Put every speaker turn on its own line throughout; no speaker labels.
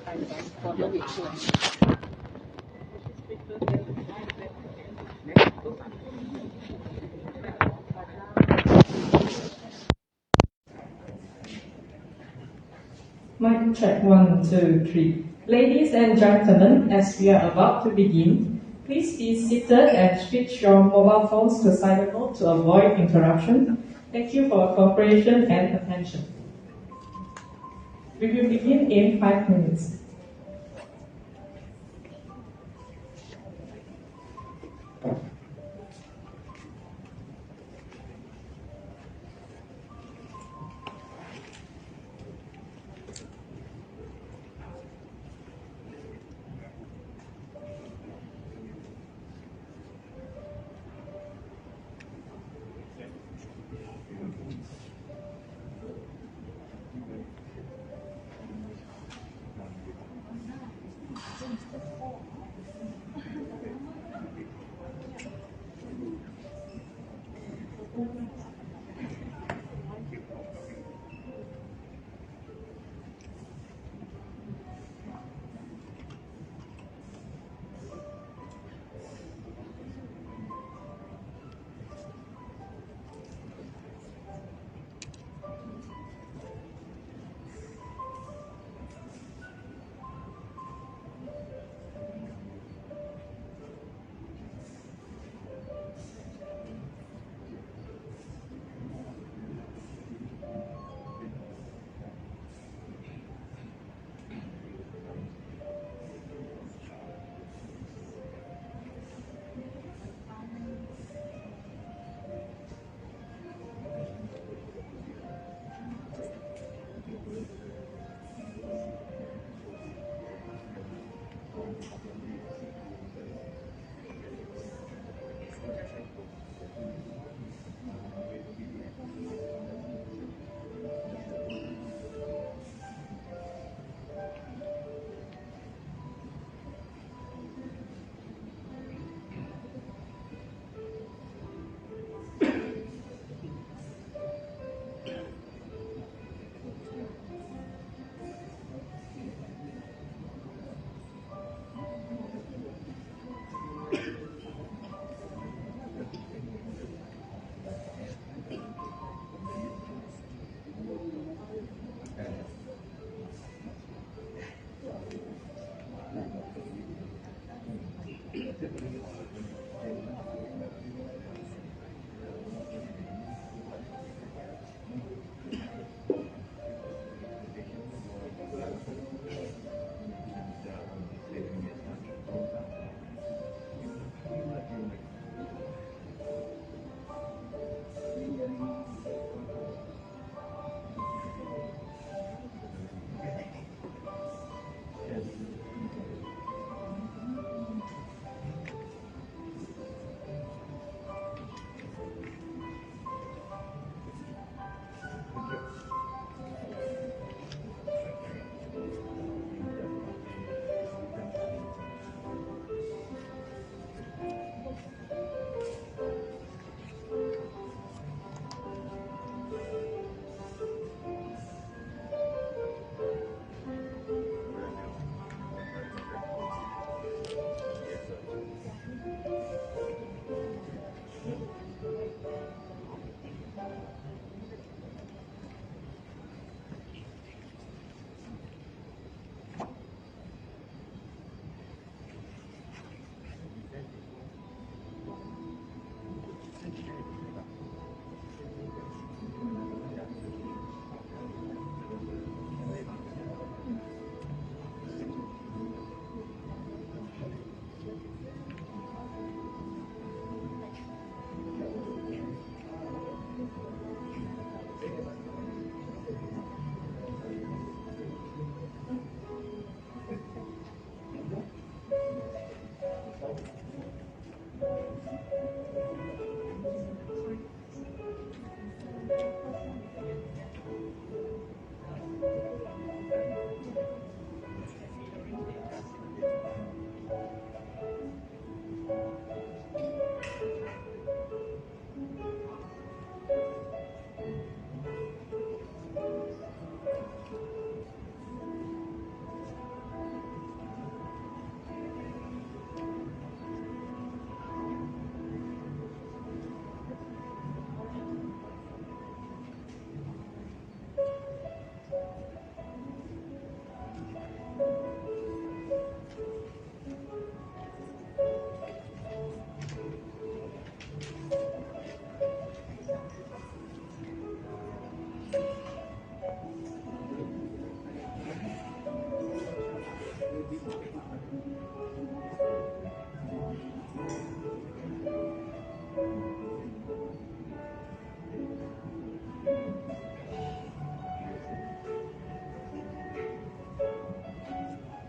Mic check 1, 2, 3. Ladies and gentlemen, as we are about to begin, please be seated and switch your mobile phones to silent mode to avoid interruption. Thank you for your cooperation and attention. We will begin in 5 minutes.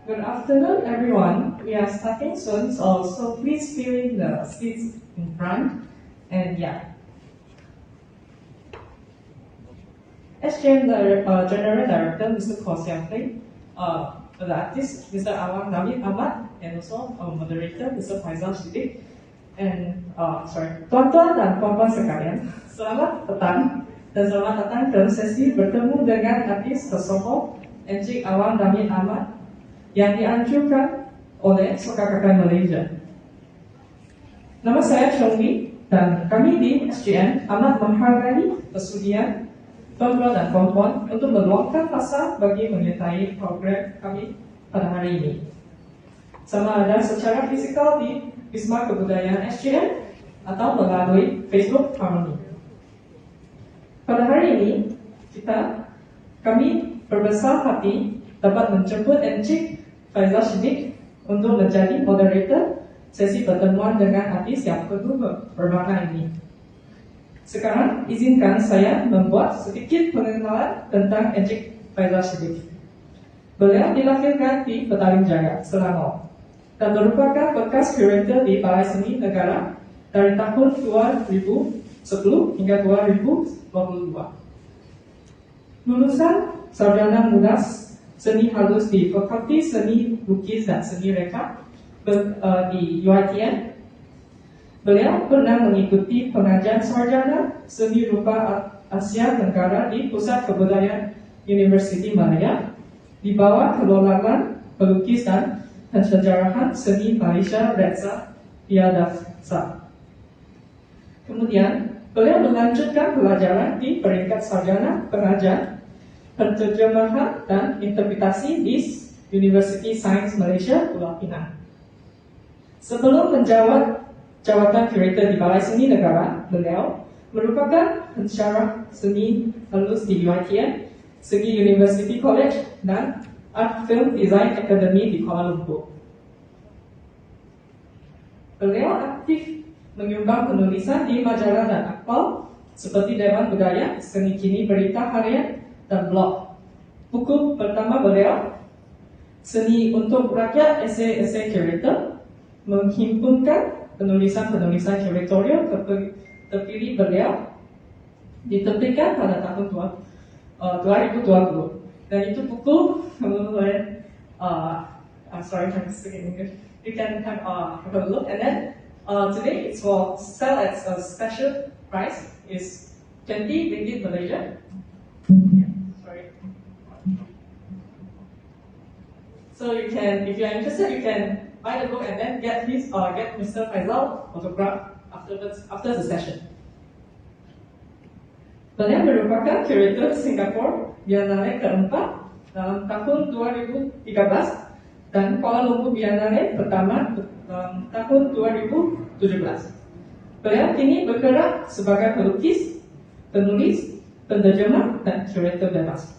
Good afternoon, everyone. We are starting soon, so please fill in the seats in front. And yeah. SGM General Director, Mr. Khor Siang Pei, the artist, Mr. Awang Navid Ahmad, and also our moderator, Mr. Faisal Siddiq. And, tuan-tuan dan puan-puan sekalian, selamat petang dan selamat datang ke sesi bertemu dengan artis tersohor Encik Awang Navid Ahmad yang dianjurkan oleh Sukarelawan Malaysia. Nama saya Chong Lee dan kami di SGM amat menghargai persudian tuan-tuan dan puan-puan untuk meluangkan masa bagi menyertai program kami pada hari ini. Sama ada secara fisikal di Wisma Kebudayaan SGM atau melalui Facebook Harmony. Pada hari ini, kami berbesar hati dapat menjemput Encik Faisal Siddiq untuk menjadi moderator sesi pertemuan dengan artis yang penuh bermakna ini. Sekarang izinkan saya membuat sedikit pengenalan tentang Encik Faisal Siddiq. Beliau dilahirkan di Petaling Jaya, Selangor, dan merupakan bekas kurator di Balai Seni Negara dari tahun 2010 hingga 2022. Lulusan Sarjana Munas Seni Halus di Fakulti Seni Lukis dan Seni Reka di UiTM. Beliau pernah mengikuti pengajian sarjana seni rupa Asia Tenggara di Pusat Kebudayaan Universiti Malaya di bawah kelolaan pelukis dan pensejarahan seni Malaysia Reza Piadasa. Kemudian, beliau melanjutkan pelajaran di peringkat sarjana pengajian, penterjemahan dan interpretasi di University Science Malaysia Pulau Pinang. Sebelum menjawab jawatan kurator di Balai Seni Negara, beliau merupakan pensyarah seni halus di UiTM, Segi University College, dan Art Film Design Academy di Kuala Lumpur. Beliau aktif menyumbang penulisan di majalah dan akpal seperti Dewan Budaya, Seni Kini Berita Harian, dan blog. Buku pertama beliau, Seni untuk Rakyat, Esei-esei Kurator, menghimpunkan penulisan-penulisan kuratorial terpilih beliau, diterbitkan pada tahun 2020. Dan itu buku oleh sorry, I'm speaking English. You can have a look, and then today it's for sell at a special price is 20 ringgit Malaysia. Sorry. So you can, if you are interested, you can buy the book and then get Mr. Faisal autograph after the session. Beliau merupakan kurator Singapore Biennale keempat dalam tahun 2013 dan Kuala Lumpur Biennale pertama dalam tahun 2017. Beliau kini bergerak sebagai pelukis, penulis, penterjemah, dan kurator bebas.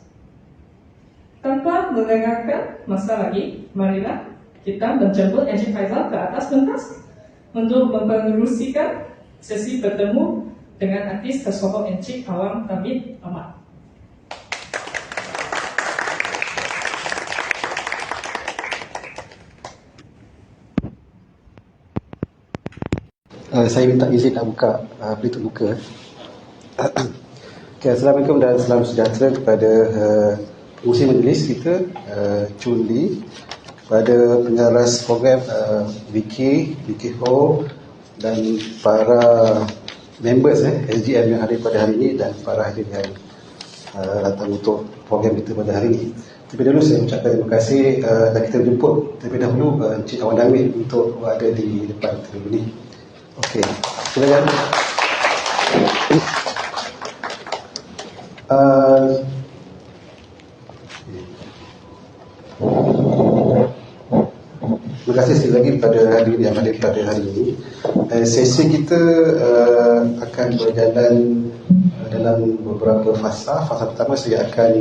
Tanpa melengahkan masa lagi, marilah kita menjemput Encik Faisal ke atas pentas untuk meneruskan sesi bertemu dengan artis tersohor Encik Awang Navid Ahmad.
Saya minta izin nak buka berita buka. Okay, Assalamualaikum dan salam sejahtera kepada pengurusi majlis kita, Chun Lee, kepada pengaras program Vicky Ho, dan para members SGM yang hadir pada hari ini, dan para hadirin yang datang untuk program kita pada hari ini. Terlebih dahulu saya ucapkan terima kasih dan kita jemput terlebih dahulu Encik Awang Navid untuk ada di depan terlebih ini. Okey, silakan. Terima kasih sekali lagi kepada hadirin yang hadir pada hari ini. Sesi kita akan berjalan dalam beberapa fasa. Fasa pertama saya akan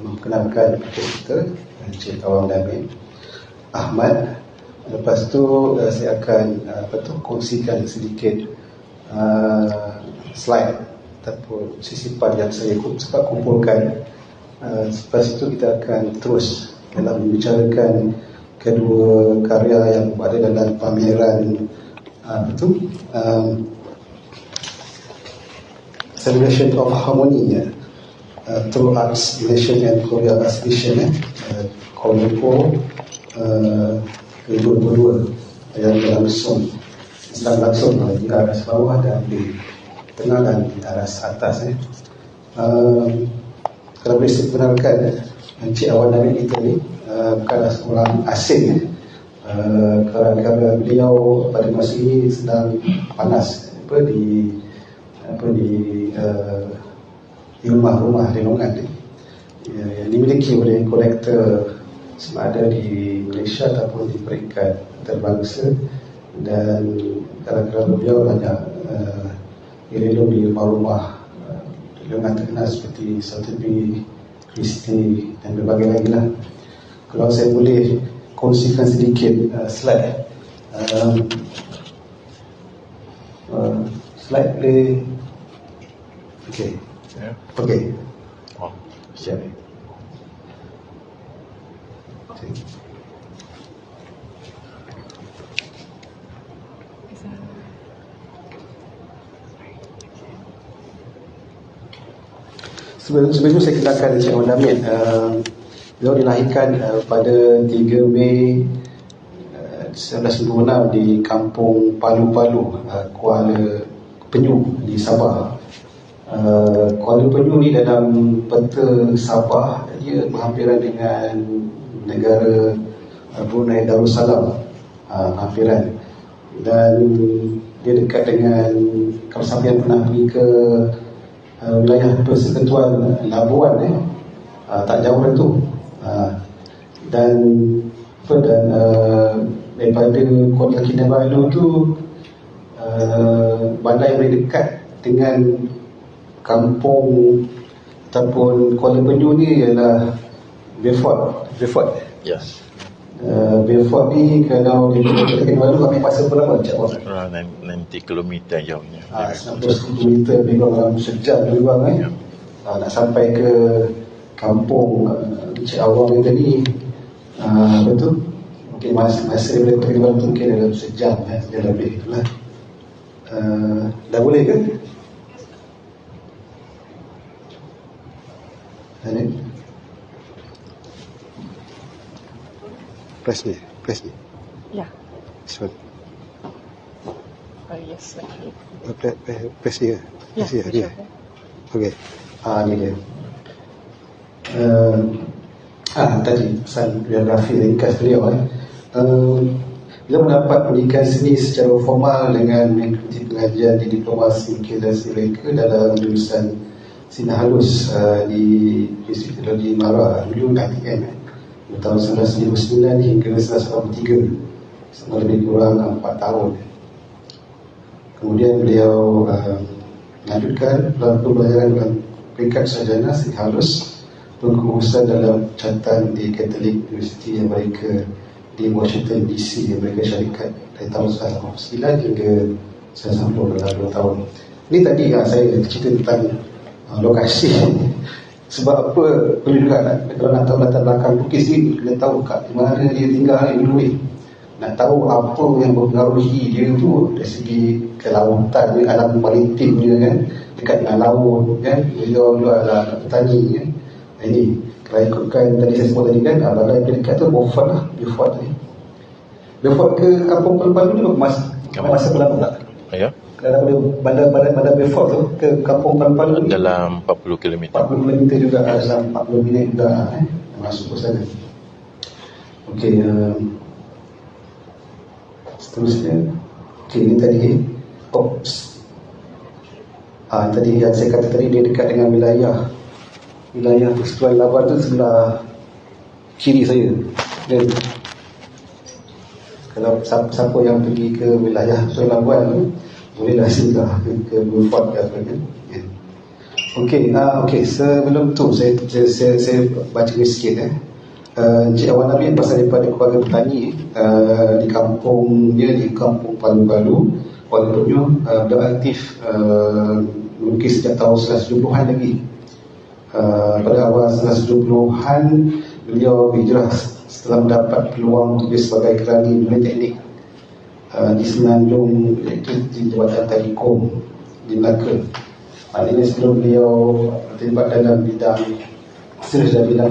memperkenalkan kita, Encik Awang Navid Ahmad. Lepas tu saya akan kongsikan sedikit slide ataupun sisipan yang saya sempat kumpulkan. Lepas itu kita akan terus dalam membicarakan kedua karya yang ada dalam pameran Celebration of Harmony through Arts Malaysia and Korea Exhibition Kuala Lumpur 2022 yang sedang langsung di aras bawah dan di tengah dan di aras atas. Kalau boleh saya kenalkan Encik Awan Nabil kita ni bukanlah seorang asing. Kerana beliau pada masa ini sedang panas di rumah-rumah renungan yang dimiliki oleh kolektor sama ada di Malaysia ataupun di peringkat antarabangsa, dan kadang-kadang beliau banyak direlung di rumah-rumah renungan terkenal seperti Sotheby, Christie dan berbagai lagi lah. Kalau saya boleh kongsikan sedikit slide. Slide boleh. Okey. Okey.
Oh, siap.
Sebelum saya kenalkan Encik Awan Nabil, beliau dilahirkan pada 3 Mei 1996 di Kampung Palu-Palu, Kuala Penyu di Sabah. Kuala Penyu ni dalam peta Sabah, dia berhampiran dengan negara Brunei Darussalam, hampiran, dan dia dekat dengan, kalau siapa yang pernah pergi ke wilayah Persekutuan Labuan, tak jauh dari tu, dan daripada Kota Kinabalu tu bandar yang paling dekat dengan kampung ataupun Kuala Penyu ni ialah Beaufort.
Yes.
Beaufort ni kalau di Kota Kinabalu kami masa berapa Encik Awan?
Around 90 km jauhnya.
90 km lebih kurang dalam sejam lebih kurang nak sampai ke kampung Encik Awan yang tadi, betul? Mungkin masa daripada Kota Kinabalu tu mungkin dalam sejam lebih itulah. Dah boleh ke? Press ni.
Yeah.
This one.
Yes, thank you.
Press dia.
Yeah,
Dia. Okey. Ni dia. Tadi pesan biografi ringkas beliau. Beliau mendapat pendidikan seni secara formal dengan mengikuti pengajian di Diplomasi Ukirasi mereka dalam jurusan Seni Halus di Institut Teknologi Mara dulu ITM tahun 1999 hingga 1983, selama lebih kurang 4 tahun. Kemudian beliau melanjutkan pelajaran dalam peringkat sarjana Seni Halus pengkhususan dalam catatan di Catholic University Amerika di Washington DC, Amerika Syarikat, dari tahun 1989 hingga 1990, 2 tahun. Ini tadi saya cerita tentang lokasi. Sebab apa perlu juga kalau nak tahu latar belakang lukis ni, kena tahu kat mana dia tinggal dulu ni. Nak tahu apa yang mempengaruhi dia tu dari segi kelautan, alam maritim dia kan, dekat dengan laut kan, dia adalah petani kan. Ini kalau ikutkan tadi saya sebut tadi kan, bandar yang dekat tu Beaufort lah, Beaufort tadi. Beaufort ke Kampung Palu-Palu ni masa berapa tak?
Ya.
Kalau bandar Beaufort tu ke Kampung Palu-Palu ni
Dalam 40 km.
40 km juga, dalam 40 minit juga masuk ke sana. Okey, seterusnya. Okey, ini tadi tadi yang saya kata tadi, dia dekat dengan wilayah Persekutuan Labuan tu sebelah kiri saya. Dan kalau siapa yang pergi ke wilayah Persekutuan Labuan tu, bolehlah singgah ke Beaufort ke apa kan. Okey, sebelum tu saya baca sikit Encik Awan Nabil pasal daripada keluarga petani di kampung dia, di Kampung Palu-Palu, Kuala Penyu. Beliau aktif melukis sejak tahun 1970-an lagi. Pada awal 1970-an beliau hijrah setelah mendapat peluang untuk sebagai kerani dunia teknik di Semenanjung, iaitu di Jabatan Telekom di Melaka. Maknanya sebelum beliau terlibat dalam bidang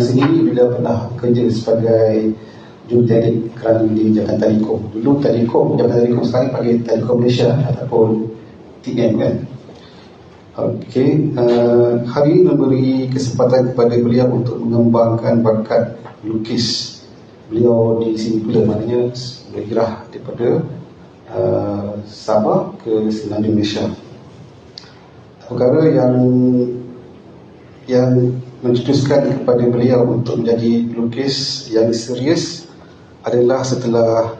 seni, beliau pernah kerja sebagai juruteknik kerana di Jabatan Telekom. Dulu Jabatan Telekom sekarang panggil Telekom Malaysia ataupun TM kan. Okey, hari ini memberi kesempatan kepada beliau untuk mengembangkan bakat lukis beliau di sini pula, maknanya berhijrah daripada Sabah ke Semenanjung Malaysia. Perkara yang mencetuskan kepada beliau untuk menjadi pelukis yang serius adalah setelah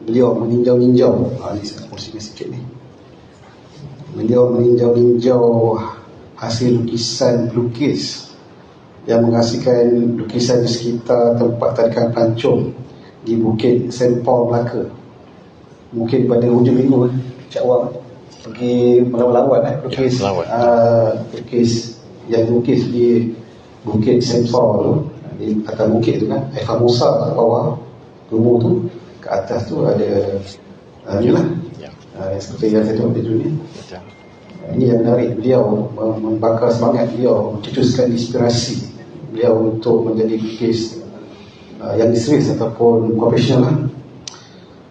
beliau meninjau-ninjau, ini saya kongsikan sikit ni. Beliau meninjau-ninjau hasil lukisan pelukis yang menghasilkan lukisan di sekitar tempat tarikan pelancong di Bukit St. Paul, Melaka. Mungkin pada hujung minggu Cik Wang pergi melawat lukis, lukis yang lukis di Bukit St. Paul, di atas bukit tu kan, air Famosa kat bawah rumah tu, ke atas tu ada inilah seperti yang saya tengok di dunia. Ini yang menarik, beliau membakar semangat beliau, mencetuskan inspirasi beliau untuk menjadi pelukis yang serius ataupun profesional.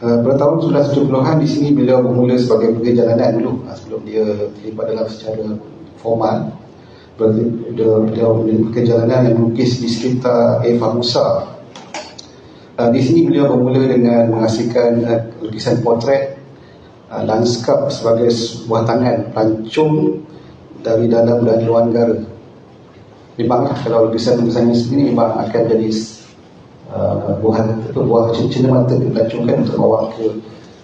Pada tahun 1970-an di sini beliau bermula sebagai pekerja jalanan dulu, sebelum dia terlibat dalam secara formal. Beliau menjadi pekerja jalanan yang melukis di sekitar Air Famosa. Di sini beliau bermula dengan menghasilkan lukisan portret, lanskap sebagai sebuah tangan pelancong dari dalam dan luar negara. Memanglah kalau lukisan-lukisannya sendiri memang akan jadi buah cenderamata dilancungkan untuk bawa ke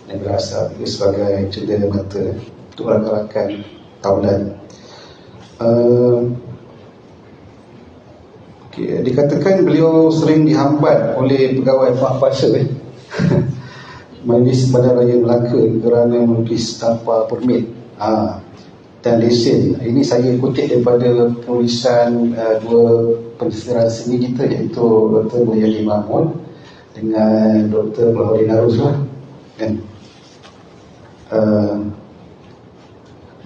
negara asal sebagai cenderamata untuk rakan-rakan tahunan. Dikatakan beliau sering dihambat oleh pegawai bahasa Majlis Bandaraya Melaka kerana melukis tanpa permit dan lesen. Ini saya kutip daripada penulisan dua pensesaran seni kita, iaitu Dr. Mulyadi Mahmud dengan Dr. Baharudin Arus kan.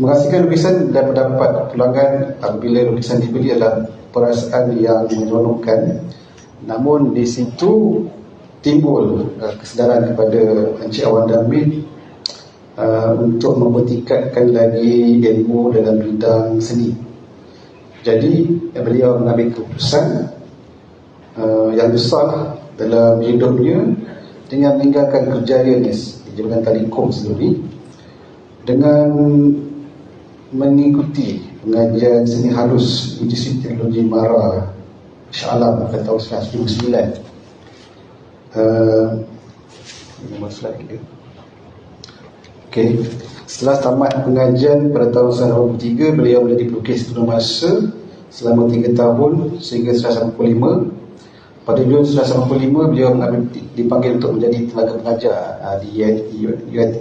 Menghasilkan lukisan dan mendapat pulangan apabila lukisan dibeli adalah perasaan yang menyeronokkan. Namun di situ timbul kesedaran kepada Encik Awan Damin untuk mempertingkatkan lagi ilmu dalam bidang seni. Jadi beliau mengambil keputusan yang besar dalam hidupnya dengan meninggalkan kerjanya di Jabatan Telekom sebelum ini, dengan mengikuti pengajian seni halus Institut Teknologi Mara Shah Alam pada tahun 1999. Nombor slide kita. Okey, setelah tamat pengajian pada tahun 1993, beliau menjadi pelukis penuh masa selama 3 tahun sehingga 1995. Pada Jun 1995, beliau dipanggil untuk menjadi tenaga pengajar di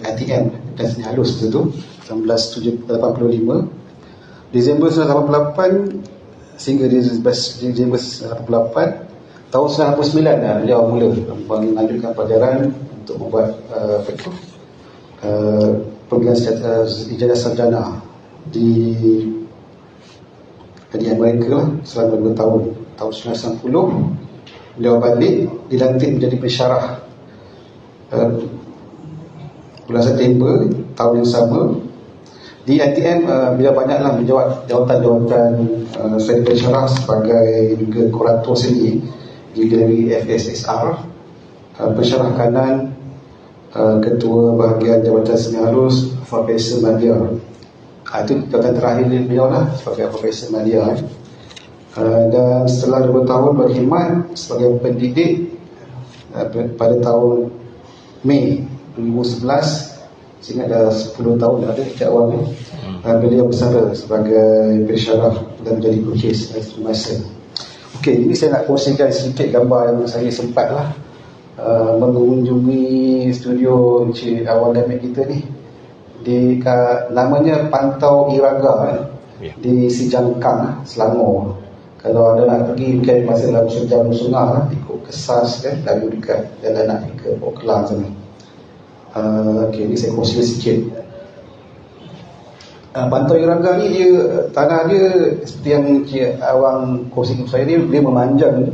ITM dan seni halus itu 1985. Disember 1988 sehingga Disember 1988. Tahun 1999 beliau mula melanjutkan pelajaran untuk membuat pergian ijazah sarjana di Amerika lah, selama 2 tahun. Tahun 1990 beliau balik, dilantik menjadi pensyarah bulan September tahun yang sama. Di ITM beliau banyaklah menjawat jawatan-jawatan selain pensyarah sebagai juga kurator seni di Galeri FSSR, pensyarah kanan, ketua bahagian Jabatan Seni Halus, Profesor Madya. Itu jawatan terakhir beliau lah sebagai Profesor Madya. Dan setelah 2 tahun berkhidmat sebagai pendidik, pada tahun Mei 2011, sehingga dah 10 tahun ada Cik Awang ni, beliau bersara sebagai pensyarah dan menjadi pelukis masa. Okey, ini saya nak kongsikan sedikit gambar yang saya sempatlah mengunjungi studio Encik Awan Damin kita ni di namanya Pantau Iraga di Sijangkang, Selangor. Kalau anda nak pergi mungkin masa dalam sejam setengah lah, ikut ke SAS kan, lalu dekat jalan nak pergi ke Auckland sana. Okay, ni saya kongsi sikit. Pantai Iraga ni dia, tanah dia seperti yang awang kongsi dengan saya ni, dia memanjang.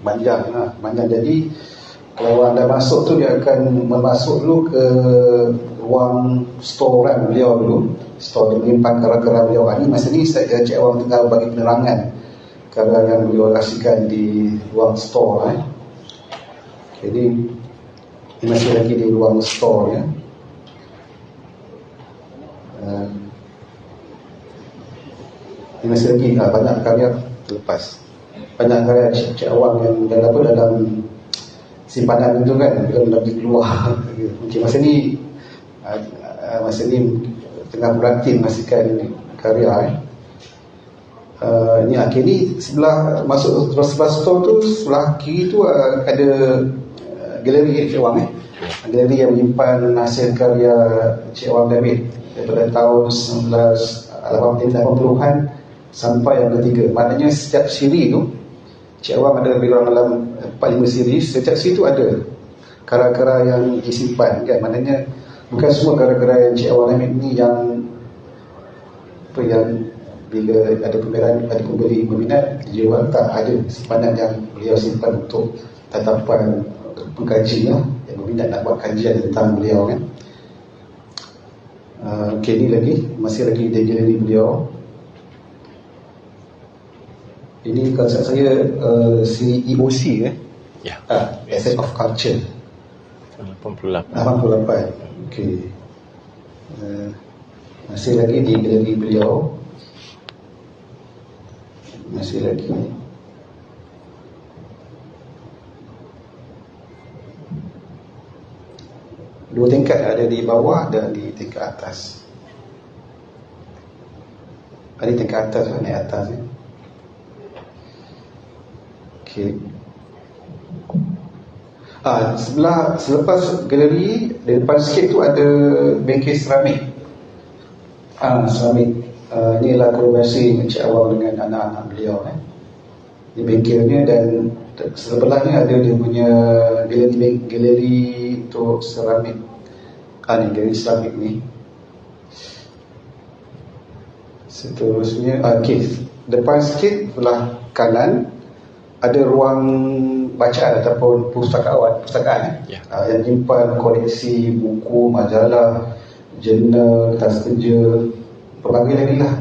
Manjang. Jadi kalau anda masuk tu, dia akan memasuk dulu ke ruang store kan beliau dulu. Store dia menyimpan kera-kera beliau. Ni masa ni Cik Awang tengah bagi penerangan kera yang beliau rasikan di ruang store. Jadi ini masih lagi di ruang store ya. Ini masih lagi banyak karya terlepas. Banyak karya Cik Awang yang dalam simpanan itu kan, belum lagi keluar. Mungkin masa ni tengah berantin masihkan karya. Ini akhir ni sebelah masuk sebelah store tu, sebelah kiri tu ada galeri Cik Awang galeri yang menyimpan hasil karya Cik Awang David daripada tahun 1980-an sampai yang ketiga. Maknanya setiap siri tu Cik Awang ada lebih kurang dalam 4-5 siri. Setiap siri tu ada kera-kera yang disimpan kan. Maknanya bukan semua kera-kera yang Cik Awang David ni yang bila ada pembeli berminat dijual, tak, ada simpanan yang beliau simpan untuk tatapan pengkaji lah, yang berminat nak buat kajian tentang beliau kan. Okay, ni masih lagi di galeri beliau. Ini konsep saya CEOC Asset of Culture 88. Okay. Masih lagi di galeri beliau. Masih lagi. Dua tingkat, ada di bawah dan di tingkat atas. Ada tingkat atas, naik atas ya. Okay. Selepas galeri, di depan sikit tu ada bengkel seramik. Seramik. Inilah kolaborasi Cik Awang dengan anak-anak beliau. Di bengkelnya, dan sebelahnya ada dia punya galeri untuk seramik. Ni galeri seramik ni. Seterusnya, depan sikit belah kanan ada ruang bacaan ataupun perpustakaan yang menyimpan koleksi buku, majalah, jurnal, tas kerja, pelbagai lagi lah.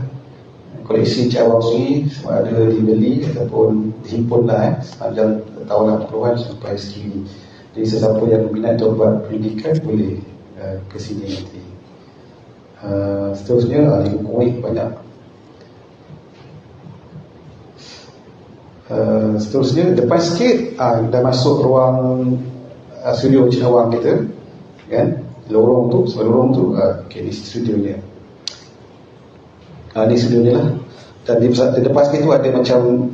Koleksi Cik Awang sendiri sama ada dibeli ataupun dihimpun lah sepanjang tahun 80-an sampai sekini. Jadi sesiapa yang berminat untuk buat pendidikan boleh ke sini nanti. Seterusnya di buku banyak. Seterusnya depan sikit dah masuk ruang studio Cik Awang kita kan. Lorong tu, ni studionya. Ini studionya lah. Dan di depan sikit tu ada macam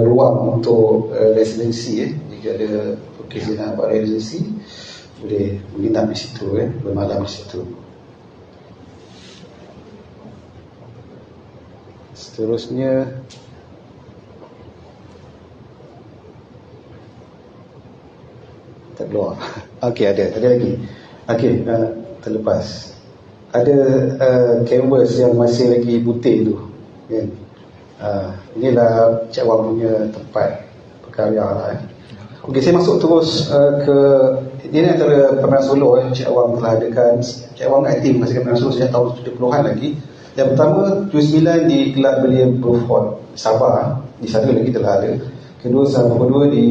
ruang untuk residensi jika ada kes nak buat residensi, boleh menginap di situ bermalam di situ. Seterusnya tak keluar. Okey, ada lagi. Okey, terlepas. Ada canvas yang masih lagi putih tu kan. Inilah Cik Awang punya tempat berkarya lah. Okey, saya masuk terus ke ini antara pernah solo Cik Awang telah adakan. Cik Awang aktif masih pernah solo sejak tahun 70-an lagi. Yang pertama 79 di Kelab Belia Bruford Sabah, di sana lagi telah ada. Kedua di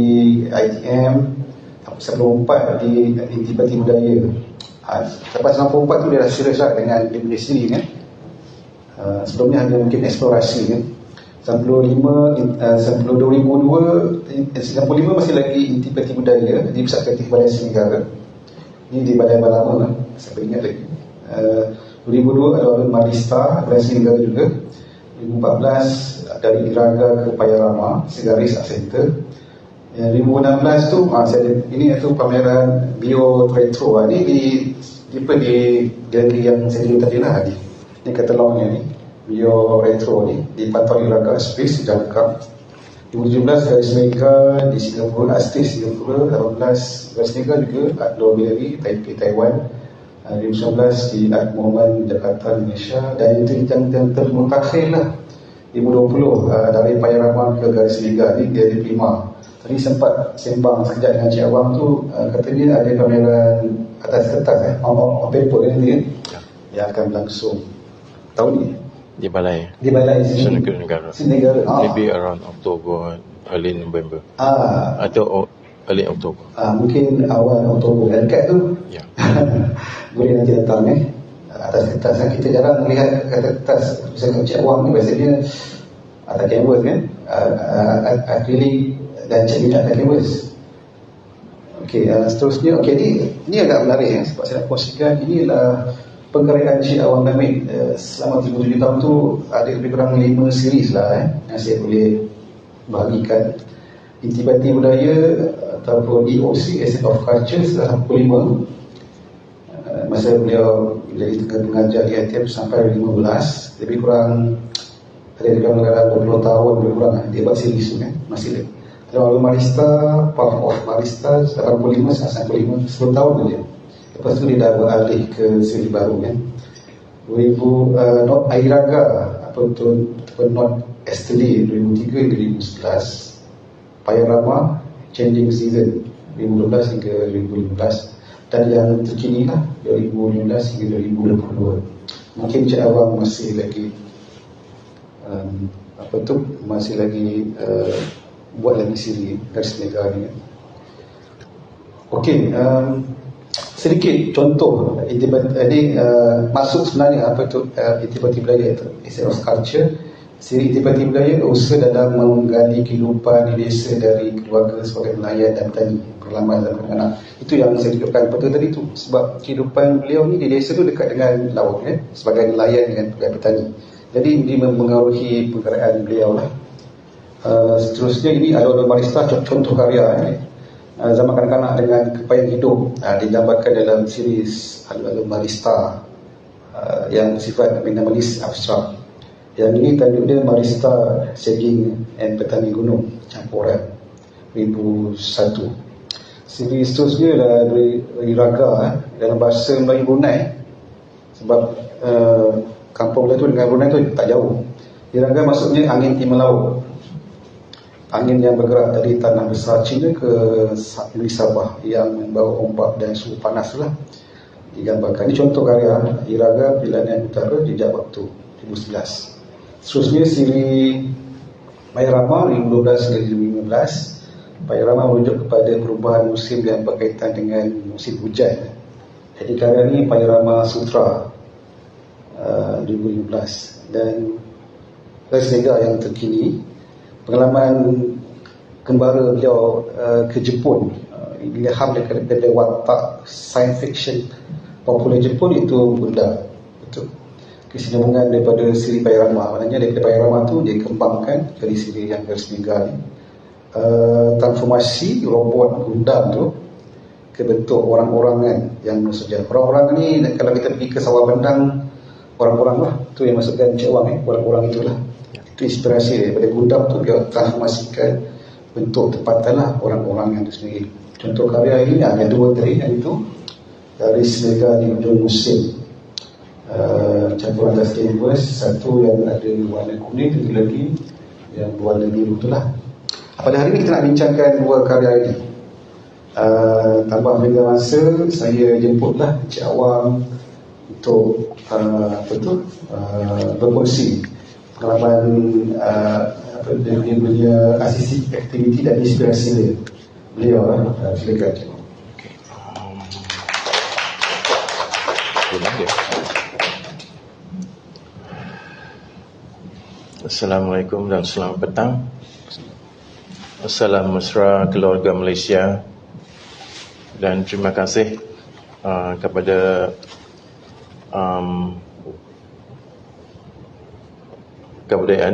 ITM. 94 di Intipati Budaya. Sampai 94 tu dia dah serius lah dengan dia punya sendiri kan. Sebelumnya hanya mungkin eksplorasi kan. 95 masih lagi Intipati Budaya di Pusat Kreatif Balai Seni Negara. Ini di Balai Balama lah, saya ingat lagi. 2002 ada Marista Balai Seni Negara juga. 2014 dari Iraga ke Payarama Segaris Art Center. 2016 tu ini tu pameran Bio Retro. Ini di galeri yang saya tunjuk tadi lah. Ini katalognya ni Bio Retro ni di Pantai Iraga Space Jalan Kam. 2017 garis mega di Singapura, Asti Singapura. 18 garis mega juga Ad Lobby Taipei Taiwan. 2019 di Ad Momen Jakarta Malaysia. Dan itu yang termutakhir lah 2020 dari Payarama ke garis mega ni dia diterima. Tadi sempat sembang sekejap dengan Cik Awang tu, katanya ada pameran atas kertas on paper ni yang akan berlangsung tahun ni
Di balai
di Balai
Sdn Negara.
Negara.
Maybe around October, early November. Atau early October.
Mungkin awal Oktober dekat tu.
Ya.
Boleh nanti datang atas kertas kan. Kita jarang melihat atas kertas. Misalkan Cik Wang ni biasanya atas canvas kan, akrilik dan Cik Minyak atas canvas. Okey, seterusnya ni agak menarik sebab saya nak kongsikan ini adalah pengkaryan Cik Awang Namik selama 37 tahun tu. Ada lebih kurang 5 series lah yang saya boleh bahagikan. Intibati Budaya ataupun EOC, Essence of Culture, 45. Masa beliau jadi pengajar di ITM sampai 15, lebih kurang ada dalam 20 tahun lebih kurang dia buat series tu kan, masih ada. Lalu Marista, Path of Marista 85 sampai 10 tahun dia. Lepas tu dia dah beralih ke siri baru kan. 2000 Not Airaga ataupun Not Yesterday 2003 hingga 2011. Payarama Changing Season 2012 hingga 2015. Dan yang terkini lah 2015 hingga 2022. Mungkin Cik Awang masih lagi masih lagi buat lagi siri garis mega ni. Okey, sedikit contoh ini masuk sebenarnya Intibati Budaya itu Essence of Culture. Siri Intibati Budaya usaha dalam menggali kehidupan di desa dari keluarga sebagai nelayan dan petani, pengalaman dan anak-anak. Itu yang saya tunjukkan pada tadi tu. Sebab kehidupan beliau ni di desa tu dekat dengan laut kan, sebagai nelayan dengan petani. Jadi ini mengaruhi pengkaryan beliau lah. Seterusnya ini Alola Marista, contoh karya zaman kanak-kanak dengan kepayaan hidup, digambarkan dalam series Alola Marista yang bersifat minimalis abstrak. Yang ini tajuk dia Marista Saging and Petani Gunung Campuran 2001. Series seterusnya adalah Iraga dalam bahasa Melayu Brunei. Sebab kampung dia tu dengan Brunei tu tak jauh. Iraga maksudnya angin timur laut, angin yang bergerak dari tanah besar China ke negeri Sabah yang membawa ombak dan suhu panas lah digambarkan. Ini contoh karya Iraga Pilihan Utara Jejak Waktu 2011. Seterusnya siri Payarama 2012 hingga 2015. Payarama merujuk kepada perubahan musim yang berkaitan dengan musim hujan. Jadi karya ini Payarama Sutra 2015. Dan garis mega yang terkini, pengalaman kembara beliau ke Jepun, ilham daripada watak science fiction popular Jepun itu benda betul. Kesinambungan daripada siri Payarama, maknanya daripada Payarama tu dia kembangkan jadi siri yang garis mega ni. Transformasi robot Gundam tu ke bentuk orang-orangan yang maksudnya orang-orang ni, kalau kita pergi ke Sawah Bendang, orang-orang lah tu yang maksudkan Cik Wang orang-orang itulah. Itu inspirasi daripada Gundam tu, dia transformasikan bentuk tempatan lah orang-orang yang itu sendiri. Contoh karya ini ada dua tadi yang itu garis mega di ujung musim, campuran atas canvas, satu yang ada warna kuning, satu lagi yang berwarna biru itulah. Pada hari ini kita nak bincangkan dua karya ini. Tambah benda masa, saya jemputlah Cik Awang untuk berkongsi pengalaman dia punya asisi aktiviti dan inspirasi dia. Beliau lah, silakan Cik Awang.
Assalamualaikum dan selamat petang. Salam mesra keluarga Malaysia. Dan terima kasih kepada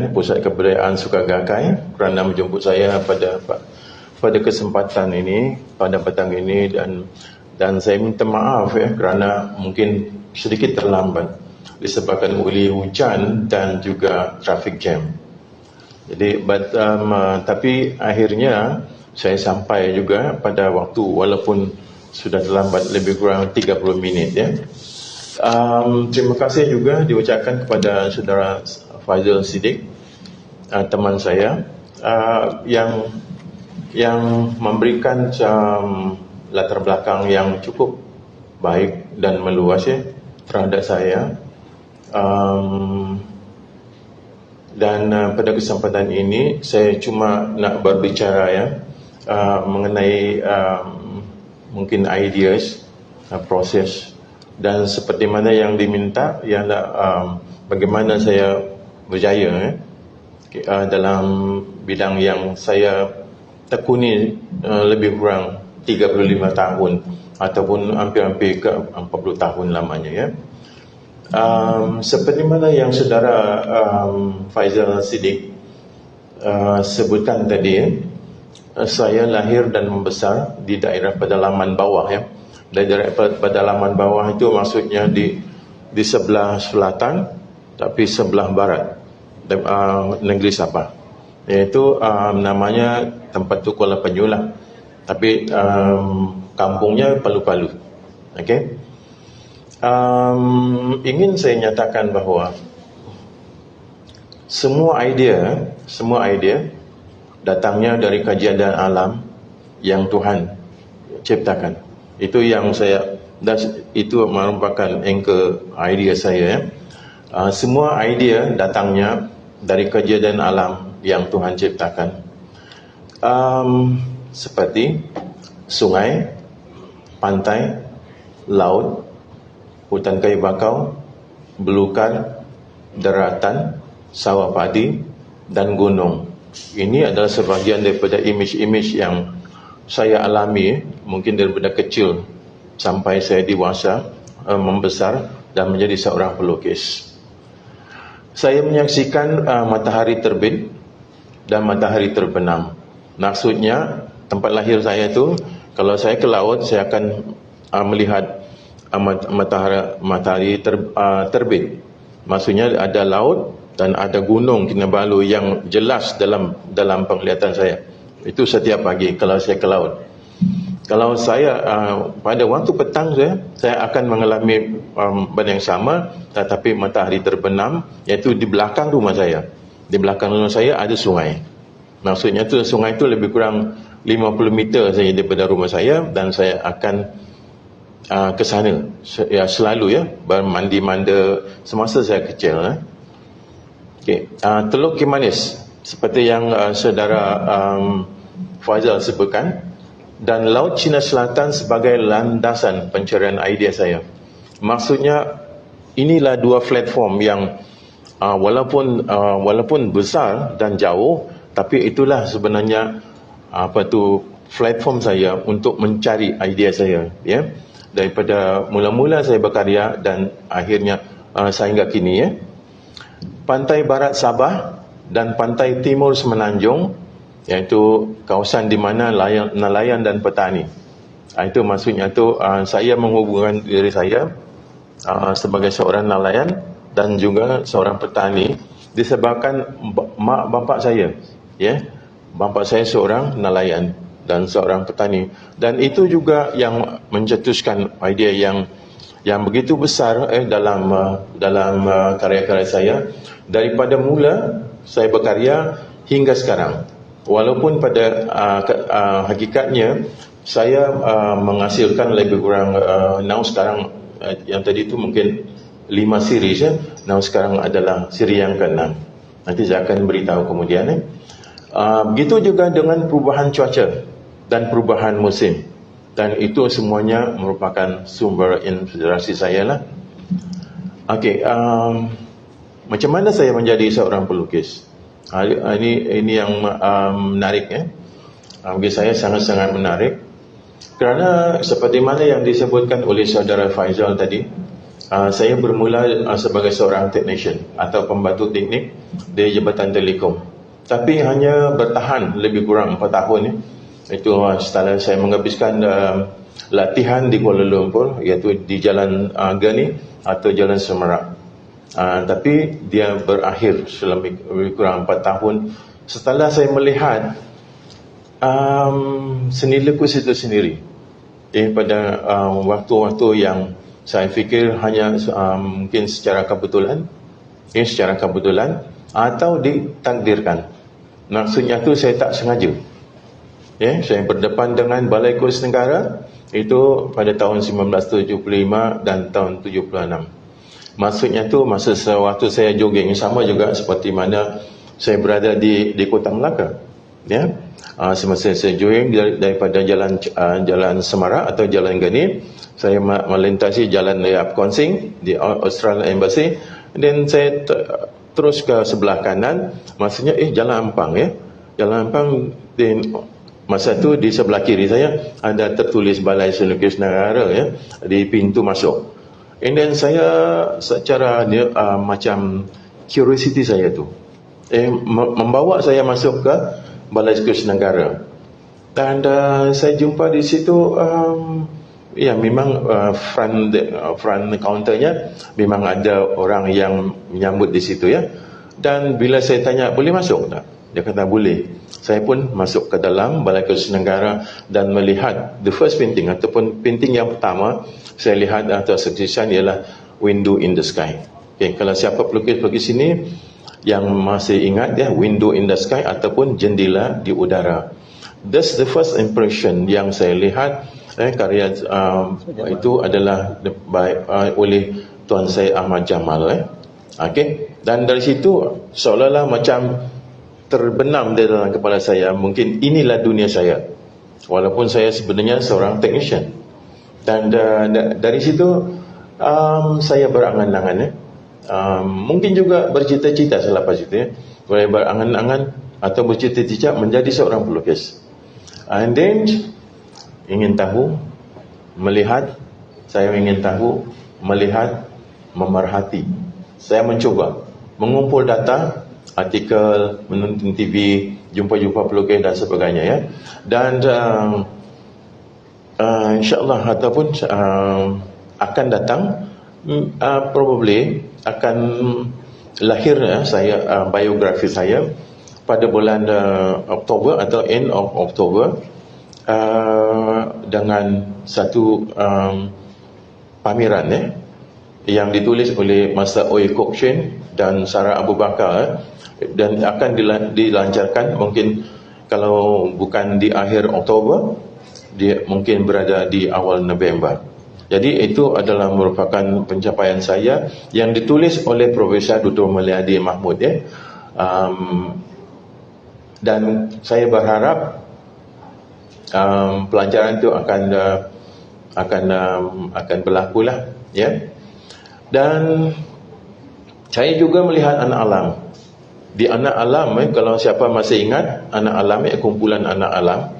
Pusat Kebudayaan Sukagakai kerana menjemput saya pada kesempatan ini, pada petang ini, dan saya minta maaf kerana mungkin sedikit terlambat disebabkan oleh hujan dan juga traffic jam. Jadi tapi akhirnya saya sampai juga pada waktu, walaupun sudah terlambat lebih kurang 30 minit ya. Terima kasih juga diucapkan kepada saudara Faizal Siddiq, teman saya, yang memberikan latar belakang yang cukup baik dan meluas ya terhadap saya. Dan pada kesempatan ini saya cuma nak berbicara ya mengenai mungkin ideas, proses, dan seperti mana yang diminta ialah bagaimana saya berjaya dalam bidang yang saya tekuni lebih kurang 35 tahun ataupun hampir-hampir ke 40 tahun lamanya ya. Seperti mana yang saudara Faizal Siddiq sebutkan tadi, saya lahir dan membesar di daerah pedalaman bawah ya. Daerah pedalaman bawah itu maksudnya di sebelah selatan tapi sebelah barat negeri Sabah, iaitu namanya tempat tu Kuala Penyu lah, tapi kampungnya Palu-Palu. Okey. Ingin saya nyatakan bahawa semua idea datangnya dari kajian dan alam yang Tuhan ciptakan. Itu yang saya, itu merupakan anchor idea saya. Semua idea datangnya dari kajian dan alam yang Tuhan ciptakan. Seperti sungai, pantai, laut, hutan kayu bakau, belukar, daratan, sawah padi dan gunung. Ini adalah sebahagian daripada imej-imej yang saya alami mungkin daripada kecil sampai saya dewasa, membesar dan menjadi seorang pelukis. Saya menyaksikan matahari terbit dan matahari terbenam. Maksudnya tempat lahir saya itu, kalau saya ke laut saya akan melihat matahari terbit. Maksudnya ada laut dan ada gunung Kinabalu yang jelas dalam penglihatan saya. Itu setiap pagi kalau saya ke laut. Kalau saya pada waktu petang saya akan mengalami benda yang sama, tetapi matahari terbenam, iaitu di belakang rumah saya. Di belakang rumah saya ada sungai. Maksudnya tu sungai itu lebih kurang 50 meter saja daripada rumah saya, dan saya akan ke sana ya, selalu ya, bermandi-manda semasa saya kecil. Okay. Teluk Kimanis seperti yang saudara Faizal sebutkan, dan Laut Cina Selatan sebagai landasan pencarian idea saya. Maksudnya inilah dua platform yang walaupun besar dan jauh, tapi itulah sebenarnya platform saya untuk mencari idea saya ya. Daripada mula-mula saya berkarya dan akhirnya sehingga kini ya. Pantai barat Sabah dan pantai timur Semenanjung, iaitu kawasan di mana nelayan dan petani. Itu maksudnya tu saya menghubungkan diri saya sebagai seorang nelayan dan juga seorang petani disebabkan mak bapak saya ya. Bapa saya seorang nelayan dan seorang petani, dan itu juga yang mencetuskan idea yang begitu besar dalam karya-karya saya daripada mula saya berkarya hingga sekarang. Walaupun pada hakikatnya saya menghasilkan lebih kurang now sekarang yang tadi itu mungkin 5 series ya. Now sekarang adalah siri yang ke-6. Nanti saya akan beritahu kemudian begitu juga dengan perubahan cuaca dan perubahan musim, dan itu semuanya merupakan sumber inspirasi saya lah. Okey, macam mana saya menjadi seorang pelukis? Ini yang menarik ya. Bagi saya sangat-sangat menarik, kerana seperti mana yang disebutkan oleh saudara Faizal tadi, saya bermula sebagai seorang technician atau pembantu teknik di Jabatan Telekom, tapi hanya bertahan lebih kurang 4 tahun ya. Itu setelah saya menghabiskan latihan di Kuala Lumpur, iaitu di Jalan Gani atau Jalan Semerak. Tapi dia berakhir selama lebih kurang 4 tahun setelah saya melihat seni lukis itu sendiri, pada waktu-waktu yang saya fikir hanya mungkin secara kebetulan, atau ditakdirkan. Maksudnya tu saya tak sengaja. Saya berdepan dengan Balai Kurs Negara itu pada tahun 1975 dan tahun 76. Maksudnya tu masa waktu saya jogging, sama juga seperti mana saya berada di Kota Melaka. Semasa saya jogging daripada jalan Semarak atau Jalan Gani, saya melintasi Jalan Yap Konsing di Australian Embassy, dan saya terus ke sebelah kanan, maksudnya Jalan Ampang. Jalan Ampang, dan masa tu di sebelah kiri saya ada tertulis Balai Seni Lukis Negara di pintu masuk. And then saya secara macam curiosity saya tu membawa saya masuk ke Balai Seni Lukis Negara, dan saya jumpa di situ memang front counternya memang ada orang yang menyambut di situ dan bila saya tanya boleh masuk tak, dia kata boleh. Saya pun masuk ke dalam Balai Kursus Negara dan melihat the first painting ataupun painting yang pertama saya lihat atau saksikan ialah Window in the Sky. Kalau siapa pelukis-pelukis sini yang masih ingat Window in the Sky ataupun jendela di udara. That's the first impression yang saya lihat. Karya itu adalah oleh Tuan Syed Ahmad Jamal. Dan dari situ seolah-olah macam terbenam di dalam kepala saya, mungkin inilah dunia saya, walaupun saya sebenarnya seorang technician. Dan dari situ saya berangan-angan mungkin juga bercita-cita selepas itu boleh berangan-angan atau bercita-cita menjadi seorang pelukis. And then ingin tahu, melihat, memerhati. Saya mencuba mengumpul data, artikel, menonton TV, jumpa-jumpa pelukis dan sebagainya dan insyaAllah ataupun akan datang probably akan lahir saya biografi saya pada bulan Oktober atau end of Oktober dengan satu pameran yang ditulis oleh Master Oi Kok Shin dan Sarah Abu Bakar dan akan dilancarkan mungkin kalau bukan di akhir Oktober, dia mungkin berada di awal November. Jadi itu adalah merupakan pencapaian saya yang ditulis oleh Profesor Dr. Mulyadi Mahmud dan saya berharap pelajaran itu akan berlaku lah dan saya juga melihat anak alam. Di anak alam kalau siapa masih ingat anak alam kumpulan anak alam,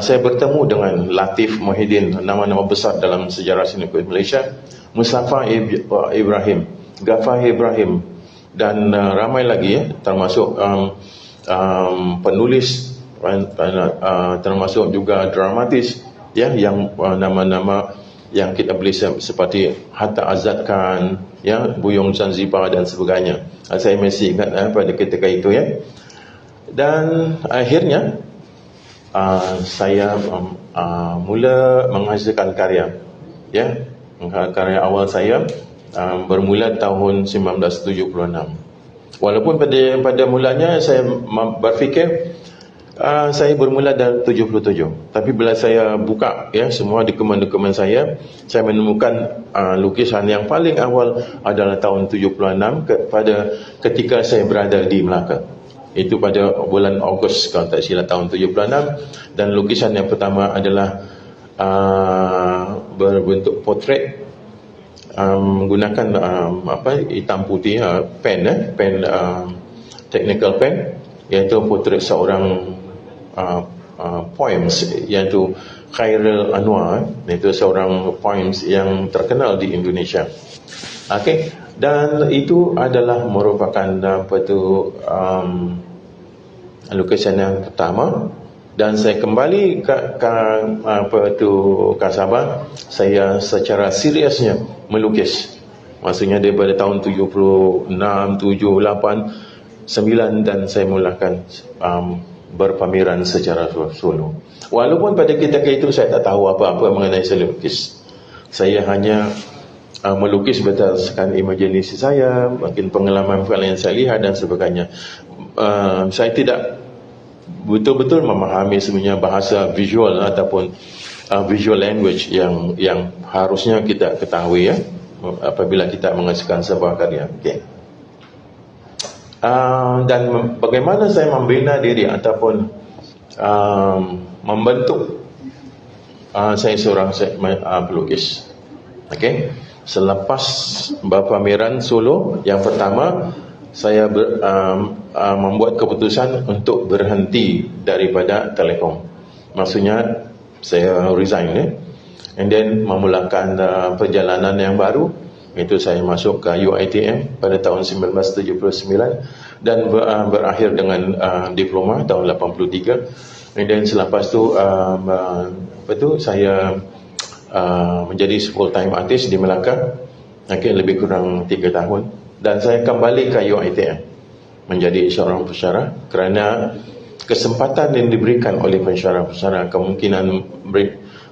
saya bertemu dengan Latif Muhyiddin, nama-nama besar dalam sejarah seni lukis Malaysia, Mustafa Ibrahim, Ghaffar Ibrahim dan ramai lagi termasuk penulis, termasuk juga dramatis yang nama-nama yang kita boleh seperti Hatta Azad Khan, Buyong Zanzibar dan sebagainya. Saya masih ingat pada ketika itu dan akhirnya saya mula menghasilkan karya karya awal saya bermula tahun 1976. Walaupun pada mulanya saya berfikir saya bermula dari 77, tapi bila saya buka semua dokumen-dokumen saya menemukan lukisan yang paling awal adalah tahun 76 pada ketika saya berada di Melaka. Itu pada bulan Ogos kalau tak silap tahun 76, dan lukisan yang pertama adalah berbentuk potret menggunakan hitam putih pen technical pen, iaitu potret seorang poems, iaitu Khairul Anwar, iaitu seorang poems yang terkenal di Indonesia. Dan itu adalah merupakan lukisan yang pertama, dan saya kembali ke Sabah. Saya secara seriusnya melukis, maksudnya daripada tahun 76, 78 dan saya mulakan berpameran secara solo. Walaupun pada ketika itu saya tak tahu apa-apa mengenai seni lukis. Saya hanya melukis berdasarkan imajinasi saya, mungkin pengalaman yang saya lihat dan sebagainya. Saya tidak betul-betul memahami sebenarnya bahasa visual ataupun visual language yang harusnya kita ketahui ya apabila kita menghasilkan sebuah karya. Okay. Dan bagaimana saya membina diri ataupun membentuk saya seorang pelukis. Okay. Selepas berpameran solo yang pertama, saya membuat keputusan untuk berhenti daripada Telekom. Maksudnya saya resign and then memulakan perjalanan yang baru, itu saya masuk ke UiTM pada tahun 1979 dan berakhir dengan diploma tahun 83. And then selepas tu saya menjadi full time artist di Melaka, lebih kurang 3 tahun, dan saya kembali ke UiTM menjadi seorang pensyarah kerana kesempatan yang diberikan oleh pensyarah-pensyarah, kemungkinan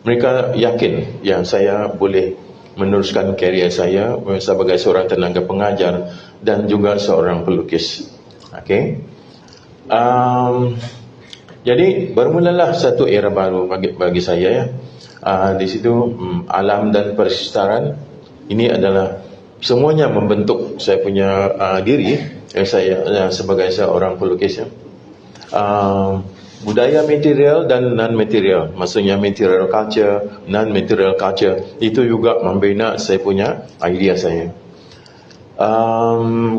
mereka yakin yang saya boleh meneruskan karier saya sebagai seorang tenaga pengajar dan juga seorang pelukis. Jadi bermulalah satu era baru bagi saya ya. Di situ alam dan persekitaran ini adalah semuanya membentuk saya punya diri saya sebagai seorang pelukis ya. Budaya material dan non-material, maksudnya material culture, non-material culture, itu juga membina saya punya idea saya.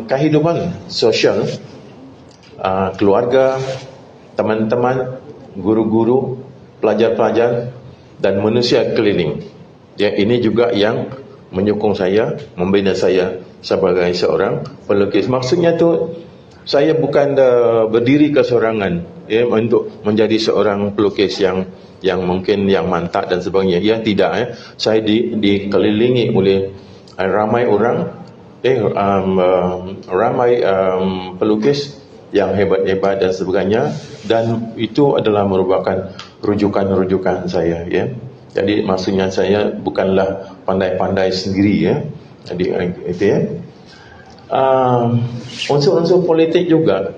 Kehidupan sosial, keluarga, teman-teman, guru-guru, pelajar-pelajar dan manusia keliling. Ya, ini juga yang menyokong saya, membina saya sebagai seorang pelukis. Maksudnya tu saya bukan berdiri kesorangan ya untuk menjadi seorang pelukis yang mungkin yang mantap dan sebagainya. Ya tidak ya. Saya dikelilingi oleh ramai orang ramai pelukis yang hebat-hebat dan sebagainya, dan itu adalah merupakan rujukan-rujukan saya ya. Jadi maksudnya saya bukanlah pandai-pandai sendiri ya. Jadi itu ya. Unsur-unsur politik juga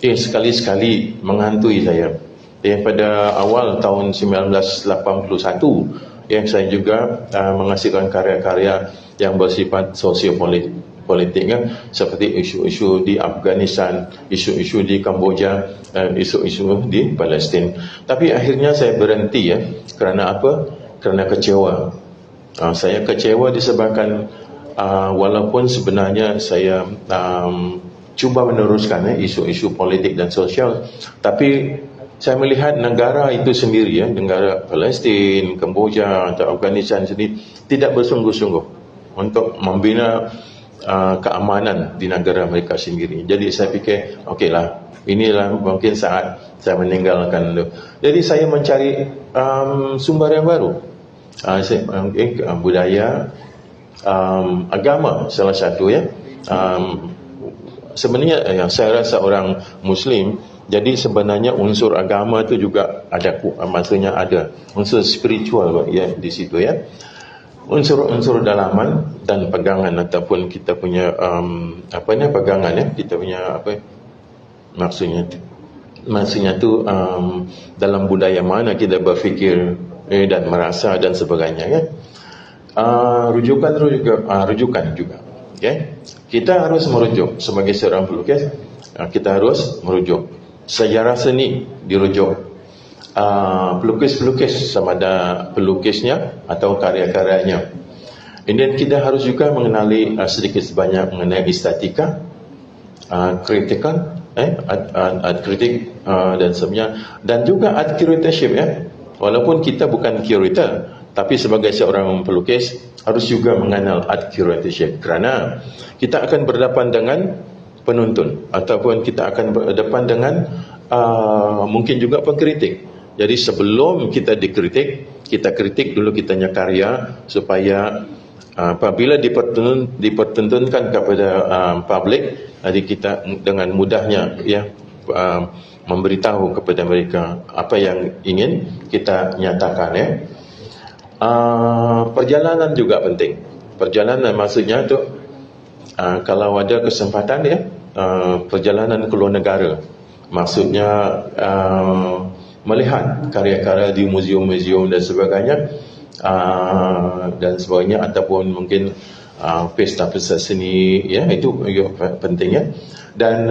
sekali-sekali menghantui saya. Pada awal tahun 1981 saya juga menghasilkan karya-karya yang bersifat sosiopolitik seperti isu-isu di Afghanistan, isu-isu di Kamboja, isu-isu di Palestin. Tapi akhirnya saya berhenti ya. Kerana apa? Kerana kecewa. Saya kecewa disebabkan walaupun sebenarnya saya cuba meneruskan isu-isu politik dan sosial, tapi saya melihat negara itu sendiri ya, negara Palestin, Kamboja atau Afghanistan sendiri tidak bersungguh-sungguh untuk membina keamanan di negara mereka sendiri. Jadi saya fikir okeylah, inilah mungkin saat saya meninggalkan itu. Jadi saya mencari sumber yang baru. Budaya, agama salah satu ya. Sebenarnya saya rasa orang Muslim, jadi sebenarnya unsur agama itu juga ada, maksudnya ada unsur spiritual ya di situ ya. Unsur-unsur dalaman dan pegangan ataupun kita punya pegangan ya, kita punya maksudnya tu dalam budaya mana kita berfikir dan merasa dan sebagainya ya. Rujukan juga okay? Kita harus merujuk sebagai seorang pelukis, kita harus merujuk sejarah seni, dirujuk pelukis-pelukis sama ada pelukisnya atau karya-karyanya. Dan kita harus juga mengenali sedikit sebanyak mengenai estetika, kritikan, art kritik dan sebagainya, dan juga art curatorship ya. Walaupun kita bukan curator, tapi sebagai seorang pelukis harus juga mengenal art curatorship, kerana kita akan berhadapan dengan penonton ataupun kita akan berhadapan dengan mungkin juga pengkritik. Jadi sebelum kita dikritik, kita kritik dulu kitanya karya supaya apabila dipertontonkan kepada public, jadi kita dengan mudahnya memberitahu kepada mereka apa yang ingin kita nyatakan perjalanan juga penting. Perjalanan maksudnya tu kalau ada kesempatan perjalanan ke luar negara, maksudnya melihat karya-karya di muzium-muzium dan sebagainya, ataupun mungkin pesta-pesta seni, itu pentingnya. Dan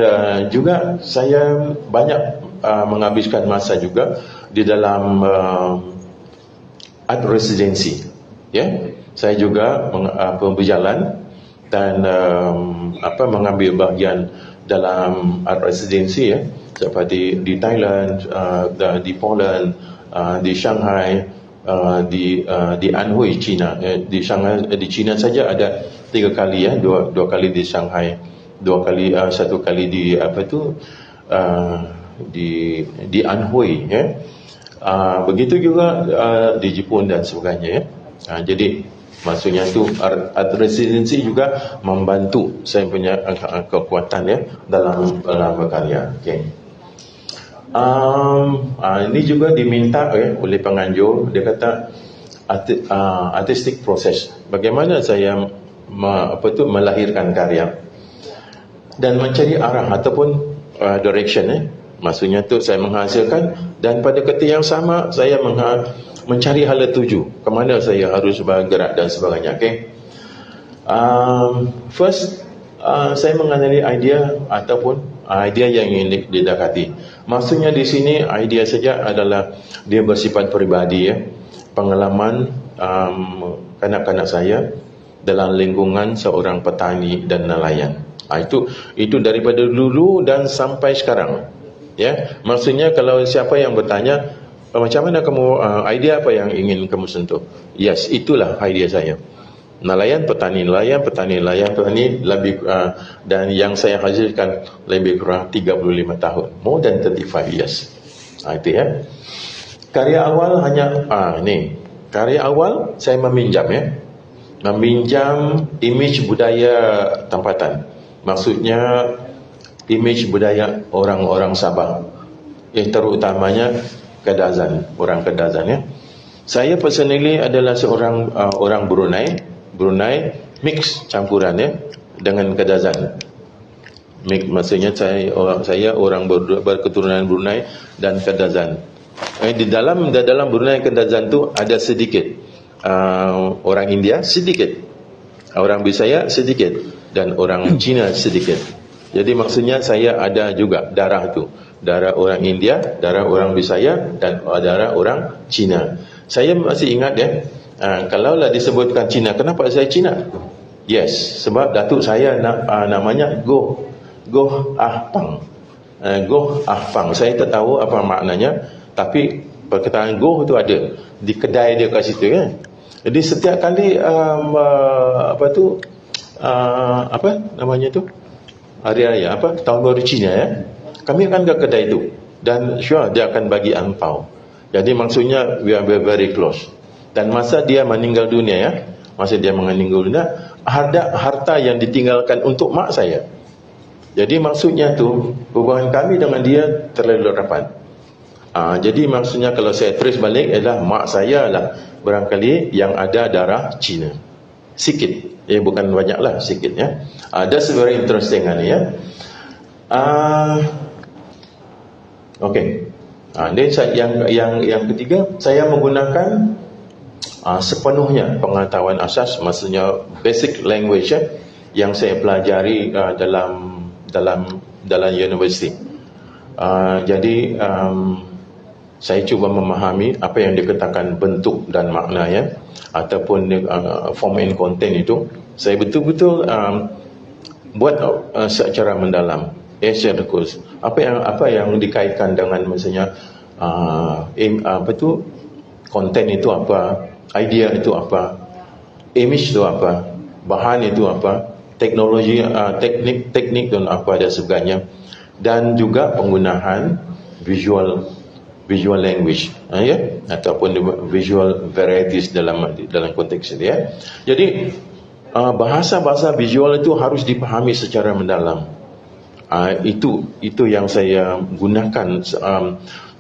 juga saya banyak menghabiskan masa juga di dalam art residency. Saya juga berjalan dan mengambil bahagian dalam art residency, seperti di Thailand, di Poland, di Shanghai, di Anhui, China. Di Shanghai, di China saja ada 3 kali, dua kali di Shanghai, 2 kali, 1 kali di Anhui, begitu juga di Jepun dan sebagainya. Jadi maksudnya tu art residency juga membantu saya punya kekuatan dalam berkarya. Ini juga diminta oleh penganjur. Dia kata artistic process, bagaimana saya melahirkan karya dan mencari arah ataupun direction. Maksudnya tu saya menghasilkan, dan pada ketika yang sama saya mencari hala tuju ke mana saya harus bergerak dan sebagainya. First, saya mengenali idea ataupun idea yang ingin didekati. Maksudnya di sini idea saja adalah dia bersifat peribadi, pengalaman kanak-kanak saya dalam lingkungan seorang petani dan nelayan. Itu daripada dulu dan sampai sekarang. Maksudnya kalau siapa yang bertanya, macam mana kamu, idea apa yang ingin kamu sentuh? Yes, itulah idea saya. Nelayan, petani, nelayan, petani, nelayan, petani, lebih, dan yang saya hasilkan lebih kurang 35 tahun. More than 35 years. Itu Karya awal hanya, karya awal saya meminjam meminjam image budaya tempatan. Maksudnya image budaya orang-orang Sabah, terutamanya Kadazan, orang Kadazan. Saya personally adalah seorang orang Brunei mix campuran dengan Kadazan. Mix maksudnya saya orang berketurunan Brunei dan Kadazan. Di dalam Brunei Kadazan tu ada sedikit orang India, sedikit orang Bisaya, sedikit, dan orang Cina sedikit. Jadi maksudnya saya ada juga darah tu, darah orang India, darah orang Bisaya, dan darah orang Cina. Saya masih ingat kalaulah disebutkan Cina, kenapa saya Cina? Yes, sebab datuk saya namanya Goh Ah Pang. Goh Ah Pang, saya tak tahu apa maknanya, tapi perkataan Goh tu ada di kedai dia kat situ. Jadi setiap kali hari raya, tahun baru Cina, kami akan ke kedai itu, dan sure dia akan bagi angpau. Jadi maksudnya we are very close. Dan masa dia meninggal dunia, harta yang ditinggalkan untuk mak saya. Jadi maksudnya tu hubungan kami dengan dia terlalu rapat. Jadi maksudnya kalau saya trace balik adalah mak saya lah barangkali yang ada darah Cina. Sikit. Bukan banyak lah, sikit That's very interesting ni Okay. Dan yang ketiga, saya menggunakan sepenuhnya pengetahuan asas, maksudnya basic language yang saya pelajari dalam universiti. Jadi saya cuba memahami apa yang dikatakan bentuk dan makna ataupun form and content itu. Saya betul-betul buat secara mendalam, secara khusus. Apa yang dikaitkan dengan misalnya konten itu apa, idea itu apa, image itu apa, bahan itu apa, teknologi, teknik dan apa dan sebagainya, dan juga penggunaan visual visual language, ya, ataupun visual varieties dalam konteks ini, ya. Jadi bahasa-bahasa visual itu harus dipahami secara mendalam. Itu yang saya gunakan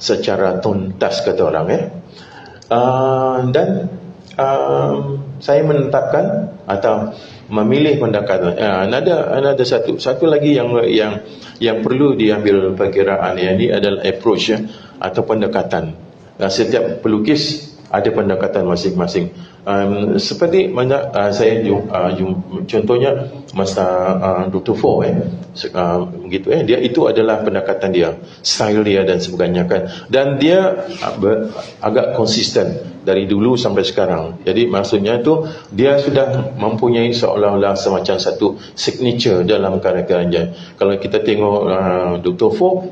secara tuntas, kata orang, ya. Dan saya menetapkan atau memilih pendekatan. Ada satu lagi yang perlu diambil perkiraan, ini adalah approach, ya, atau pendekatan. Setiap pelukis ada pendekatan masing-masing. Seperti mana saya contohnya masa Dr. Fo, begitu, dia itu adalah pendekatan dia, style dia dan sebagainya, kan. Dan dia agak konsisten dari dulu sampai sekarang. Jadi maksudnya tu dia sudah mempunyai seolah-olah semacam satu signature dalam karya-karyanya. Kalau kita tengok Dr. Fo,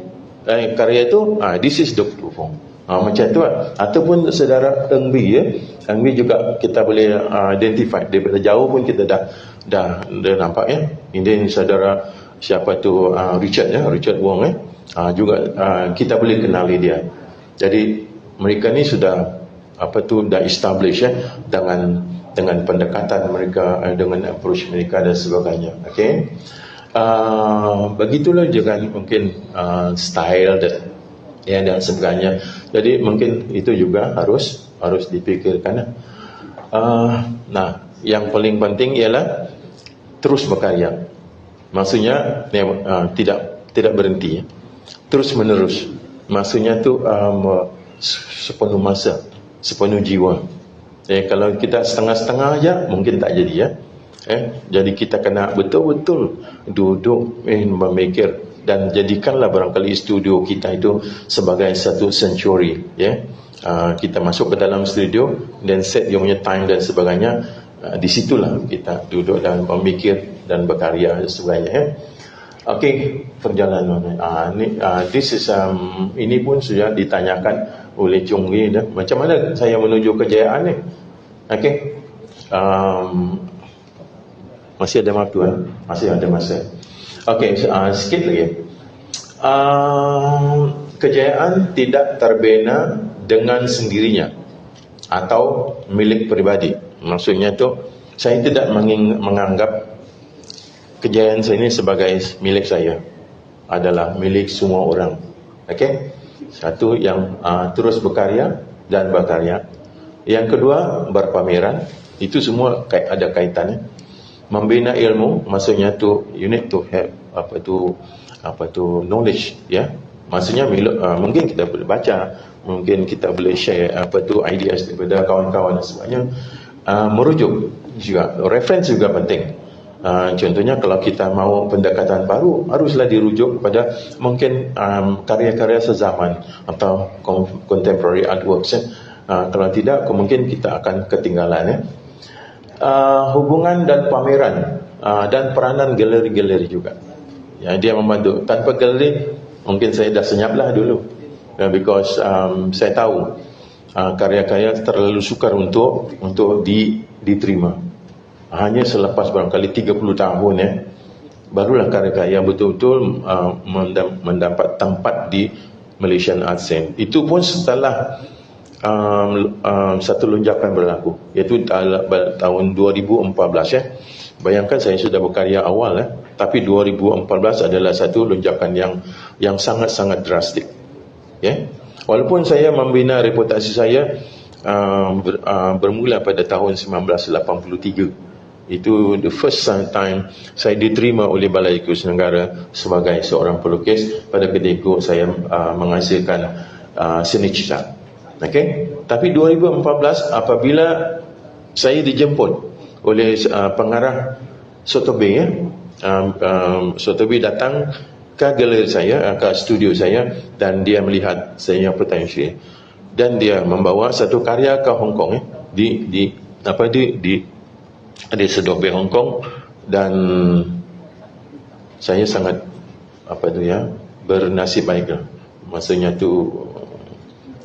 karya itu this is Dr. Fo. Macam tu lah. Ataupun saudara Eng Bee, ya. Eng Bee juga kita boleh identify daripada jauh pun kita dah nampak, ya. Ini saudara siapa tu, Richard Wong, juga kita boleh kenali dia. Jadi mereka ni sudah dah establish, ya, dengan pendekatan mereka, dengan approach mereka dan sebagainya. Okey. Begitulah juga mungkin style dan sebagainya. Jadi mungkin itu juga harus dipikirkan. Nah, yang paling penting ialah terus berkarya. Maksudnya tidak berhenti, ya. Terus menerus. Maksudnya tu sepenuh masa, sepenuh jiwa. Kalau kita setengah-setengah aja mungkin tak jadi, ya. Jadi kita kena betul-betul duduk memikir, dan jadikanlah barangkali studio kita itu sebagai satu sanctuary, ya. Kita masuk ke dalam studio dan set dia punya time dan sebagainya. Di situlah kita duduk dan memikir dan berkarya dan sebagainya, ya. Okey, perjalanan this is ini pun sudah ditanyakan oleh Chung Lee, macam mana saya menuju kejayaan ni. Okey, masih ada waktu, masih ada masa. Okey, sikit lagi. Kejayaan tidak terbina dengan sendirinya atau milik peribadi. Maksudnya tu, saya tidak menganggap kejayaan saya ini sebagai milik saya, adalah milik semua orang. Okey, satu yang terus berkarya dan berkarya. Yang kedua, berpameran. Itu semua ada kaitannya. Membina ilmu, maksudnya tu you need to have knowledge, ya. Maksudnya mungkin kita boleh baca, mungkin kita boleh share ideas daripada kawan-kawan dan sebagainya. Merujuk juga, reference juga penting. Contohnya kalau kita mahu pendekatan baru, haruslah dirujuk kepada mungkin karya-karya sezaman atau contemporary artworks, ya. Kalau tidak, mungkin kita akan ketinggalan, ya. Hubungan dan pameran dan peranan galeri-galeri juga, ya, dia membantu. Tanpa galeri mungkin saya dah senyaplah dulu, because saya tahu karya-karya terlalu sukar untuk diterima. Hanya selepas barangkali 30 tahun, ya, barulah karya-karya betul-betul mendapat tempat di Malaysian Art Scene. Itu pun setelah satu lonjakan berlaku, iaitu tahun 2014, ya. Bayangkan saya sudah berkarya awal, tapi 2014 adalah satu lonjakan yang sangat-sangat drastik, ya. Walaupun saya membina reputasi saya bermula pada tahun 1983. Itu the first time saya diterima oleh Balai Kursus Negara sebagai seorang pelukis. Pada ketika itu saya menghasilkan seni cerita. Okey, tapi 2014 apabila saya dijemput oleh pengarah Sotheby, ya. Sotheby datang ke galeri saya, ke studio saya, dan dia melihat saya yang potensi, dan dia membawa satu karya ke Hong Kong, ya. di Sotheby Hong Kong, dan saya sangat bernasib baik, maksudnya tu,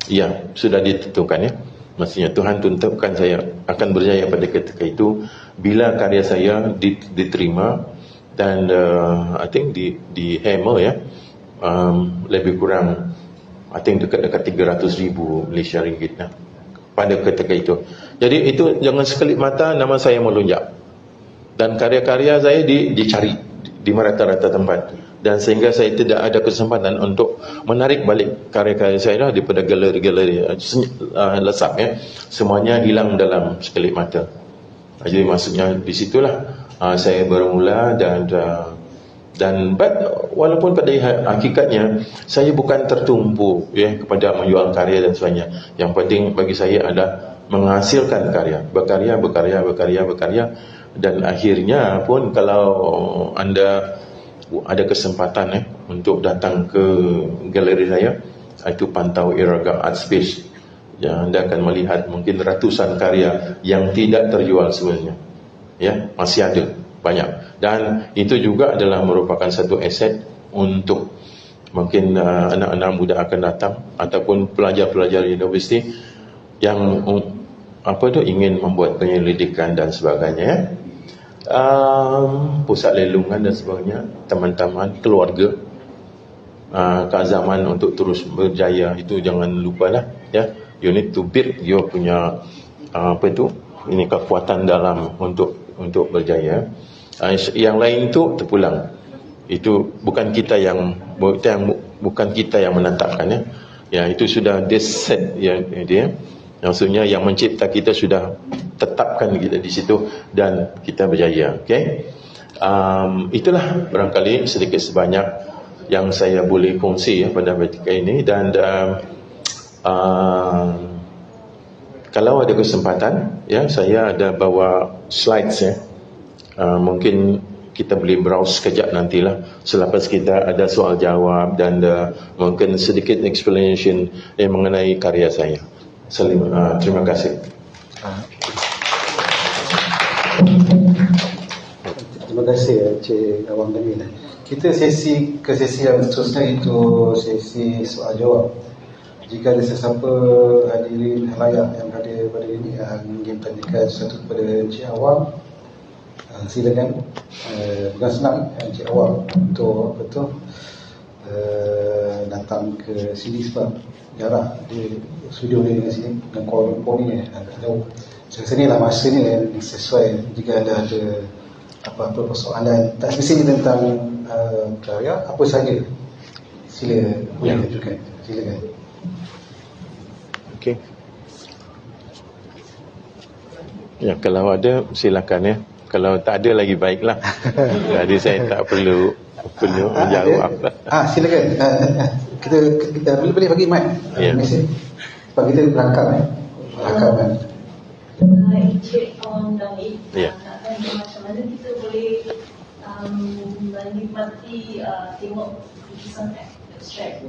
ya, sudah ditentukan, ya. Maksudnya Tuhan tentukan saya akan berjaya pada ketika itu bila karya saya diterima dan I think di hammer, ya, lebih kurang I think dekat-dekat 300,000 Malaysia ringgit pada ketika itu. Jadi itu jangan sekelip mata nama saya melonjak. Dan karya-karya saya dicari di rata-rata tempat. Dan sehingga saya tidak ada kesempatan untuk menarik balik karya-karya saya daripada galeri-galeri lesap semuanya hilang dalam sekelip mata. Jadi maksudnya di situlah saya bermula dan walaupun pada hakikatnya saya bukan tertumpu kepada menjual karya dan sebagainya. Yang penting bagi saya adalah menghasilkan karya, berkarya dan akhirnya pun kalau anda ada kesempatan untuk datang ke galeri saya, itu pantau Iraga Art Space, anda akan melihat mungkin ratusan karya yang tidak terjual sebenarnya. Masih ada banyak, dan itu juga adalah merupakan satu aset untuk mungkin anak-anak muda akan datang ataupun pelajar-pelajar universiti yang ingin membuat penyelidikan dan sebagainya, pusat lelungan dan sebagainya, teman-teman, keluarga, keazaman untuk terus berjaya, itu jangan lupalah you need to build your punya ini kekuatan dalam untuk berjaya. Yang lain itu terpulang. Itu bukan kita yang menetapkan itu sudah set dia. Maksudnya yang mencipta kita sudah tetapkan kita di situ dan kita berjaya. Itulah barangkali sedikit sebanyak yang saya boleh kongsi pada ketika ini. Dan kalau ada kesempatan saya ada bawa slides mungkin kita boleh browse sekejap nantilah selepas kita ada soal jawab dan mungkin sedikit explanation mengenai karya saya. Terima kasih.
Terima kasih Encik Awang Jamil. Kita sesi yang seterusnya itu sesi soal jawab. Jika ada sesiapa hadirin halayak yang hadir pada ini yang ingin tanyakan sesuatu kepada Encik Awang, silakan. Bukan senang Encik Awang untuk datang ke sini sebab jarak di studio ni dengan sini dengan Kuala Lumpur ni agak jauh. Saya rasa inilah masa ni yang sesuai. Jika ada apa-apa persoalan tak semestinya tentang karya, apa saja sila boleh ajukan. Silakan.
Okey. Kalau ada silakan Kalau tak ada lagi baiklah. Jadi saya tak perlu menjawab.
Silakan. Kita boleh bagi mic. Sebab kita berangkap kan.
Encik Awang Jamil, nak tanya macam mana kita boleh menikmati tengok lukisan abstrak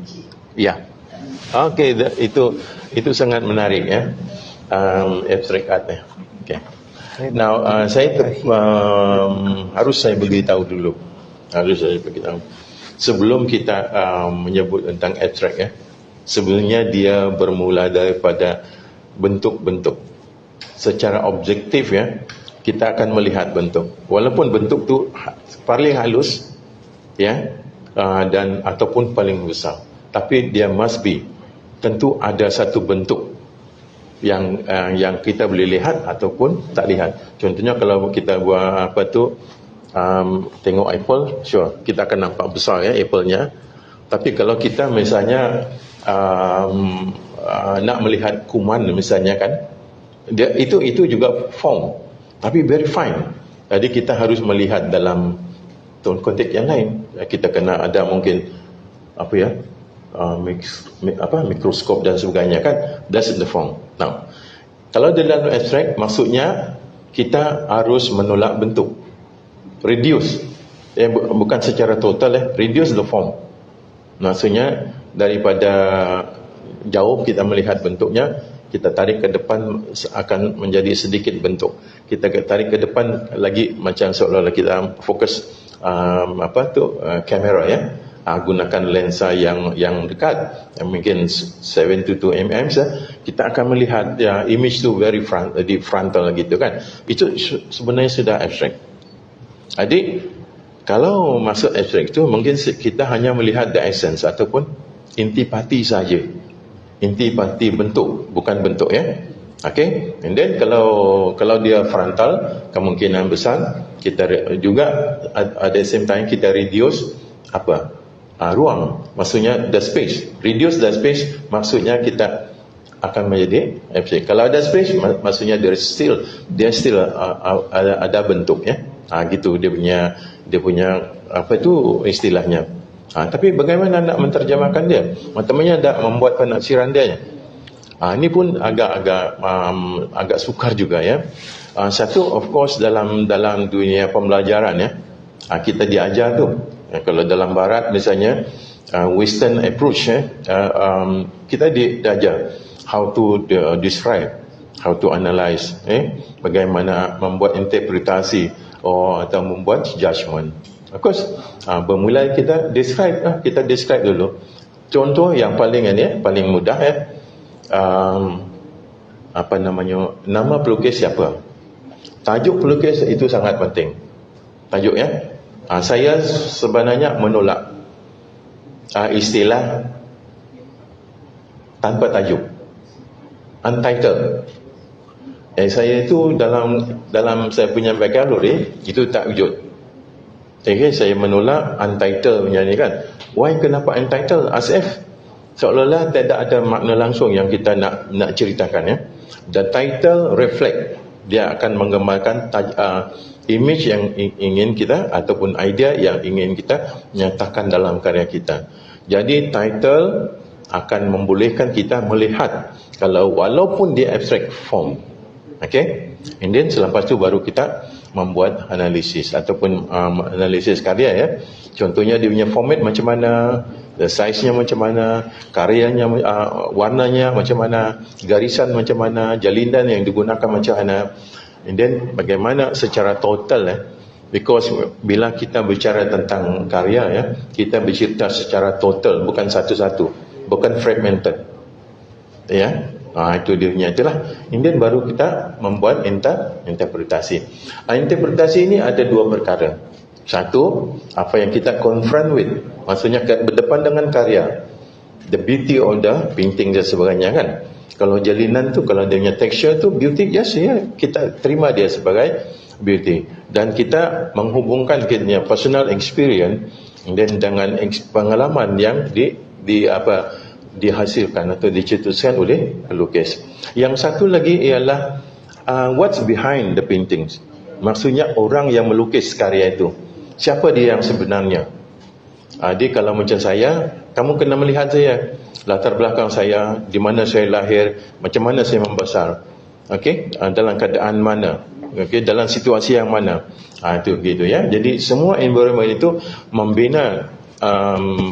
Encik?
Okey, itu sangat menarik abstrak art Now harus saya beritahu dulu. Sebelum kita menyebut tentang abstrak sebenarnya dia bermula daripada bentuk-bentuk. Secara objektif kita akan melihat bentuk. Walaupun bentuk tu paling halus dan ataupun paling besar, tapi dia must be, tentu ada satu bentuk yang kita boleh lihat ataupun tak lihat. Contohnya kalau kita buat tengok apple, sure kita akan nampak besar apple-nya. Tapi kalau kita misalnya nak melihat kuman misalnya kan, dia itu juga form, tapi very fine. Jadi kita harus melihat dalam konteks yang lain. Kita kena ada mungkin mikroskop dan sebagainya kan. That's the form. Now, kalau dalam abstrak, maksudnya kita harus menolak bentuk, reduce, bukan secara total reduce the form. Maksudnya daripada jauh kita melihat bentuknya, kita tarik ke depan akan menjadi sedikit bentuk. Kita tarik ke depan lagi macam seolah-olah kita fokus kamera gunakan lensa yang dekat, mungkin 7-2 mm kita akan melihat image tu very frontal gitu kan. Itu sebenarnya sudah abstrak. Jadi kalau masuk abstrak tu mungkin kita hanya melihat the essence ataupun intipati saja. Intipati bentuk, bukan bentuk ya. Okay, and then kalau dia frontal, kemungkinan besar kita juga at the same time kita reduce apa? Ruang, maksudnya the space. Reduce the space maksudnya kita akan menjadi abstract. Kalau ada space maksudnya dia still ada bentuk ya. Gitu dia punya apa itu istilahnya. Tapi bagaimana nak menterjemahkan dia? Temannya dah membuat penafsiran dia. Ini pun agak sukar juga ya. Satu of course dalam dunia pembelajaran ya. Kita diajar tu. Kalau dalam barat misalnya Western approach kita diajar how to describe, how to analyze, bagaimana membuat interpretasi atau membuat judgement. Of course, bermula kita describe dulu. Contoh yang paling mudah apa namanya, nama pelukis siapa? Tajuk pelukis itu sangat penting. Tajuk ya. Saya sebenarnya menolak istilah tanpa tajuk, untitled. Saya itu dalam saya punya background itu tak wujud. Saya menolak untitled punya ni kan. Why, kenapa untitled? As if seolah-olah tidak ada makna langsung yang kita nak ceritakan ya. The title reflect, dia akan menggambarkan image yang ingin kita ataupun idea yang ingin kita nyatakan dalam karya kita. Jadi title akan membolehkan kita melihat walaupun dia abstract form. Okay, and then selepas tu baru kita membuat analisis ataupun analisis karya ya. Contohnya dia punya format macam mana, size-nya macam mana, karyanya, warnanya macam mana, garisan macam mana, jalinan yang digunakan macam mana, and then bagaimana secara total because bila kita bicara tentang karya ya, kita bercerita secara total, bukan satu-satu, bukan fragmented ya. Itu dia punya itulah. And then baru kita membuat interpretasi. Interpretasi ini ada dua perkara. Satu, apa yang kita confront with, maksudnya berdepan dengan karya, the beauty of the painting dan sebagainya kan. Kalau jalinan tu, kalau dia punya texture tu beauty, yes ya, kita terima dia sebagai beauty. Dan kita menghubungkan kita personal experience dan dengan pengalaman yang dihasilkan atau dicetuskan oleh pelukis. Yang satu lagi ialah what's behind the paintings. Maksudnya orang yang melukis karya itu, siapa dia yang sebenarnya. Jadi kalau macam saya, kamu kena melihat saya, latar belakang saya, di mana saya lahir, macam mana saya membesar, dalam keadaan mana, dalam situasi yang mana. Itu gitu ya. Jadi semua environment itu membina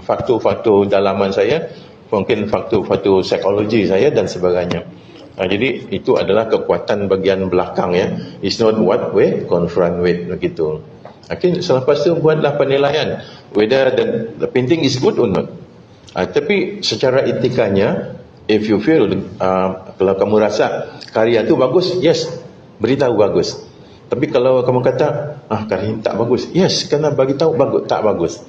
faktor-faktor dalaman saya, mungkin faktor-faktor psikologi saya dan sebagainya. Jadi itu adalah kekuatan bagian belakang ya. It's not what we confront with begitu. Selepas tu buatlah penilaian whether the painting is good or not. Tapi secara etikanya, if you feel kalau kamu rasa karya tu bagus, yes, beritahu bagus. Tapi kalau kamu kata karya ini tak bagus, yes, kena bagi tahu bagus tak bagus.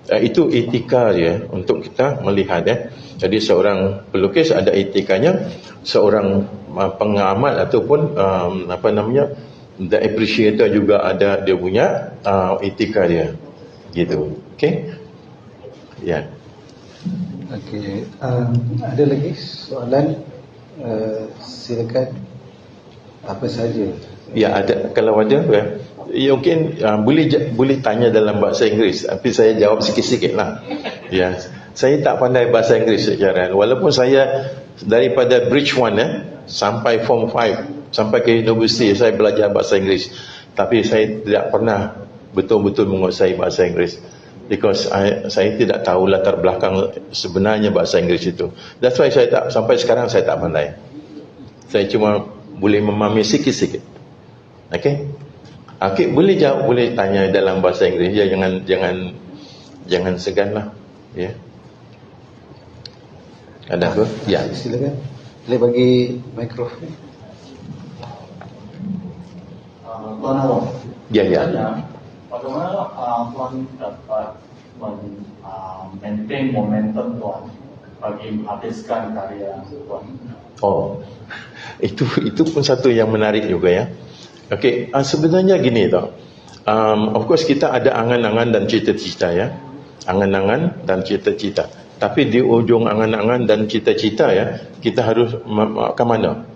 Itu etika dia untuk kita melihat ya. Jadi seorang pelukis ada etikanya, seorang pengamat ataupun the appreciator juga ada dia punya etika dia. Gitu. Okey? Ya.
Okey, ada lagi soalan? Silakan. Apa saja?
Ya, ada. Kalau ada mungkin boleh tanya dalam bahasa Inggeris, tapi saya jawab sikit-sikit lah. Ya, saya tak pandai bahasa Inggeris secara, walaupun saya daripada Bridge 1 sampai Form 5, sampai ke universiti saya belajar bahasa Inggeris, tapi saya tidak pernah betul-betul menguasai bahasa Inggeris, because saya tidak tahu latar belakang sebenarnya bahasa Inggeris itu. That's why sampai sekarang saya tak pandai. Saya cuma boleh memahami sikit-sikit. Okey, boleh jawab, boleh tanya dalam bahasa Inggeris. Ya, jangan seganlah. Ya. Ada apa? Ya,
silakan. Boleh bagi mikrofon.
Tuan Awang.
Ya.
Bagaimana Tuan dapat maintain momentum Tuan bagi menghabiskan karya Tuan?
Oh, itu pun satu yang menarik juga ya. Okey, sebenarnya gini tau. Of course kita ada angan-angan dan cita-cita ya. Angan-angan dan cita-cita. Tapi di ujung angan-angan dan cita-cita ya, kita harus ke mana?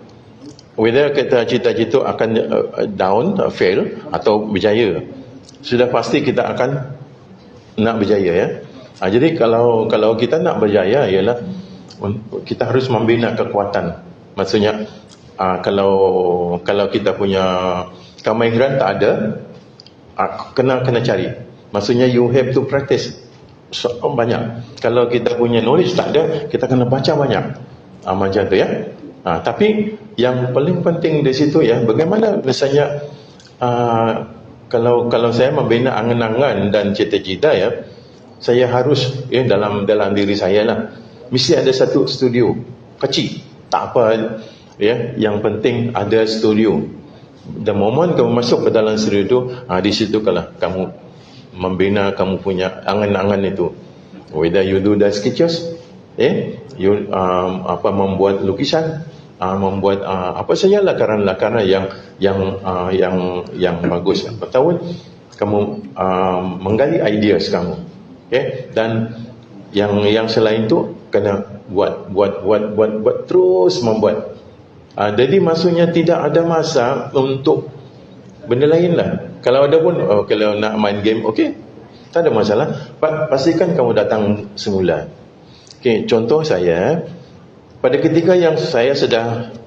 Whether kita cita-cita akan down, fail atau berjaya. Sudah pasti kita akan nak berjaya ya. Jadi kalau kita nak berjaya ialah kita harus membina kekuatan. Maksudnya kalau kita punya kemahiran tak ada, kena cari. Maksudnya you have to practice banyak. Kalau kita punya knowledge tak ada, kita kena baca banyak. Macam tu ya. Tapi yang paling penting di situ ya, bagaimana misalnya kalau saya membina angan-angan dan cita-cita ya, saya harus dalam diri saya lah, mesti ada satu studio kecil, tak apa ya, yang penting ada studio. The moment kamu masuk ke dalam studio itu, di situ kalau kamu membina kamu punya angan-angan itu, whether you do the sketches, you membuat lukisan, membuat apa saja lakaran-lakaran yang bagus. Atau kamu menggali ideas kamu, dan yang selain itu kena buat terus membuat. Jadi maksudnya tidak ada masa untuk benda lain lah. Kalau ada pun kalau nak main game, okey, tak ada masalah. Pastikan kamu datang semula. Okey, contoh saya, pada ketika yang saya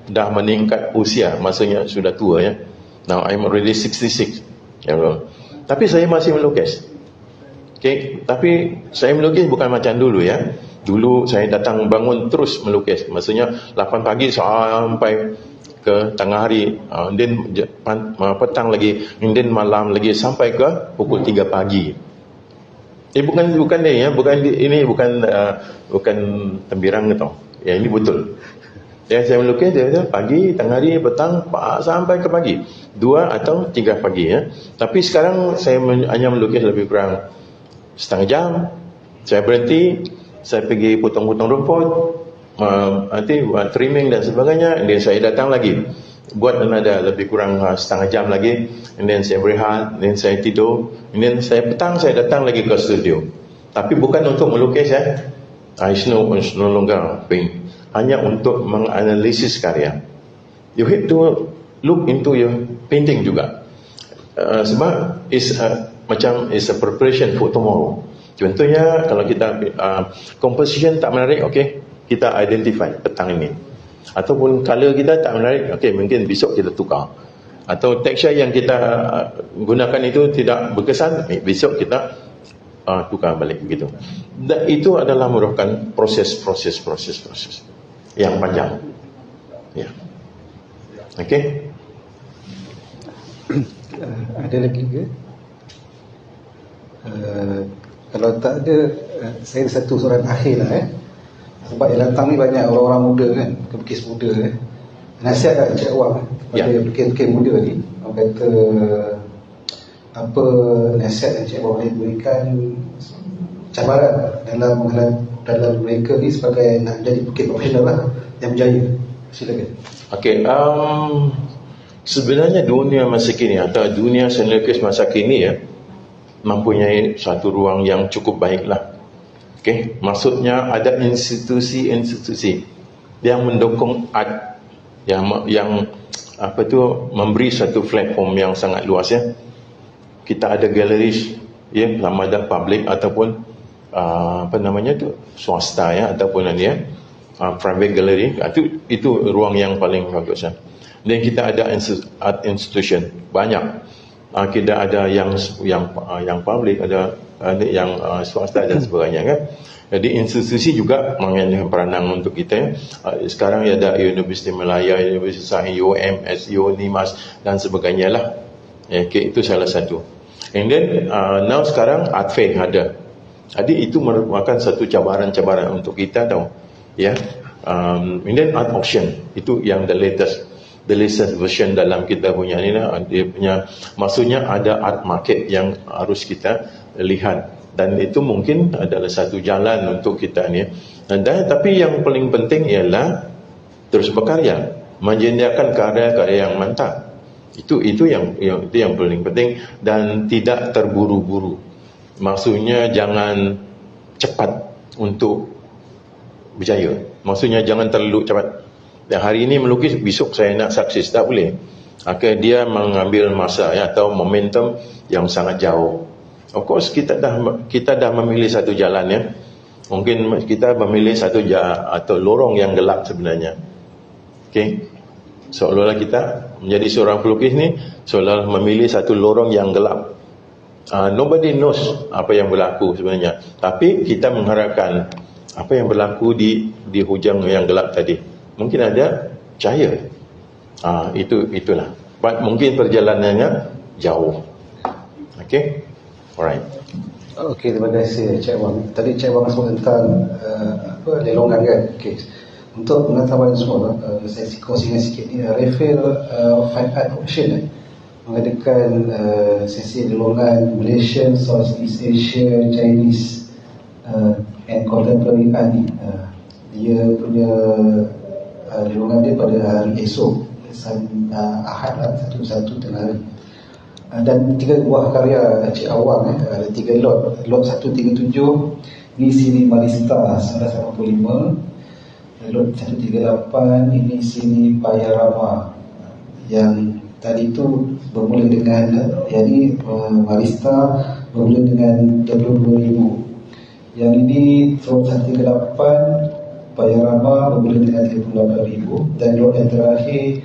dah meningkat usia, maksudnya sudah tua ya. Now I'm already 66. Tapi saya masih melukis. Okey, tapi saya melukis bukan macam dulu ya. Dulu saya datang bangun terus melukis. Maksudnya 8 pagi sampai ke tengah hari, then petang lagi, then malam lagi sampai ke pukul 3 pagi. Bukan ni ya, ini bukan tembirang tau. Ya, ini betul. Ya, saya melukis dia pagi, tengah hari, petang sampai ke pagi. 2 atau 3 pagi ya. Tapi sekarang saya hanya melukis lebih kurang setengah jam. Saya berhenti, saya pergi potong-potong rumput, nanti buat trimming dan sebagainya, dan saya datang lagi buat another lebih kurang setengah jam lagi, and then saya berehat, then saya tidur, and then saya petang saya datang lagi ke studio. Tapi bukan untuk melukis ya. It's no longer paint. Hanya untuk menganalisis karya. You have to look into your painting juga. Sebab is a preparation for tomorrow. Contohnya kalau kita composition tak menarik, okey, kita identify petang ini. Ataupun color kita tak menarik, okey, mungkin besok kita tukar. Atau texture yang kita gunakan itu tidak berkesan, besok kita tukar balik begitu. Dan itu adalah merupakan proses yang panjang. Ya. Okey.
Ada lagi ke? Kalau tak ada, saya ada satu soalan akhir lah sebab yang datang ni banyak orang-orang muda kan, pelukis muda nasihat kat Encik Wang kepada pelukis muda ni. Orang kata apa nasihat Encik Wang boleh berikan cabaran dalam mereka ni sebagai nak jadi pelukis profesional lah yang berjaya. Silakan.
Okey, sebenarnya dunia masa kini atau dunia seni lukis masa kini ya, mempunyai satu ruang yang cukup baiklah. Okey, maksudnya ada institusi-institusi yang mendukung art, yang memberi satu platform yang sangat luas ya. Kita ada galeris ya, sama ada public ataupun swasta ya, ataupun private gallery. Itu ruang yang paling bagus ya. Dan kita ada art institution banyak. Kita ada yang public, ada yang swasta dan sebagainya kan. Jadi institusi juga mengambil peranan untuk kita. Sekarang ada Universiti Malaya, Universiti Sahih, UM, SU, NIMAS dan sebagainya lah. Okay, itu salah satu. And then now sekarang art fair ada. Jadi itu merupakan satu cabaran-cabaran untuk kita tahu. Ya. And then art auction itu yang the latest version dalam kita punya ni lah. Dia punya, maksudnya ada art market yang harus kita lihat dan itu mungkin adalah satu jalan untuk kita ni. Tapi yang paling penting ialah terus berkarya, menyediakan karya-karya yang mantap. Itu yang paling penting, dan tidak terburu-buru. Maksudnya jangan cepat untuk berjaya. Maksudnya jangan terlalu cepat. Dan hari ini melukis, besok saya nak sukses, tak boleh. Dia mengambil masa atau momentum yang sangat jauh. Of course kita dah memilih satu jalan ya. Mungkin kita memilih satu atau lorong yang gelap sebenarnya. Okey. Seolah-olah kita menjadi seorang pelukis ni seolah memilih satu lorong yang gelap. Nobody knows apa yang berlaku sebenarnya. Tapi kita mengharapkan apa yang berlaku di hujung yang gelap tadi. Mungkin ada cahaya. Itulah. Mungkin perjalanannya jauh. Okey. Alright.
Okey, terima kasih Cik Wang. Tadi Cik Wang sebut tentang lelongan kan. Okey. Untuk pengetahuan semua, saya kongsikan sikit ni. Rafael Fine Art Auction mengadakan sesi lelongan Malaysian, Southeast Asia, Chinese and Contemporary art ni. Dia punya lelongan dia pada hari esok, Ahad lah, satu tengah hari. Dan 3 buah karya Cik Awang ada 3 lot. Lot 137 ni sini Marista 1985. Lot 138 ini sini Payarama. Yang tadi tu bermula dengan Marista bermula dengan 22,000. Yang ini lot 138 Payarama bermula dengan 38,000. Dan lot yang terakhir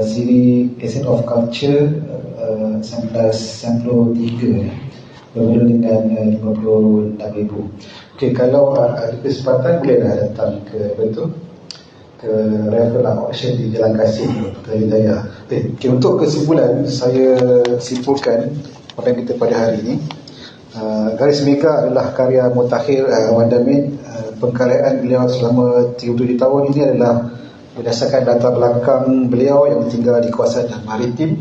siri Essence of Culture 1993 bermula dengan 56,000. Okey, kalau ada kesempatan bolehlah datang ke Rafael Auction di Jalan Kasih, Putrajaya Jaya. Okey, untuk kesimpulan saya simpulkan pada kita pada hari ini, Garis Mega adalah karya mutakhir Wan Damit. Pengkaryaan beliau selama 37 tahun ini adalah berdasarkan latar belakang beliau yang tinggal di kawasan maritim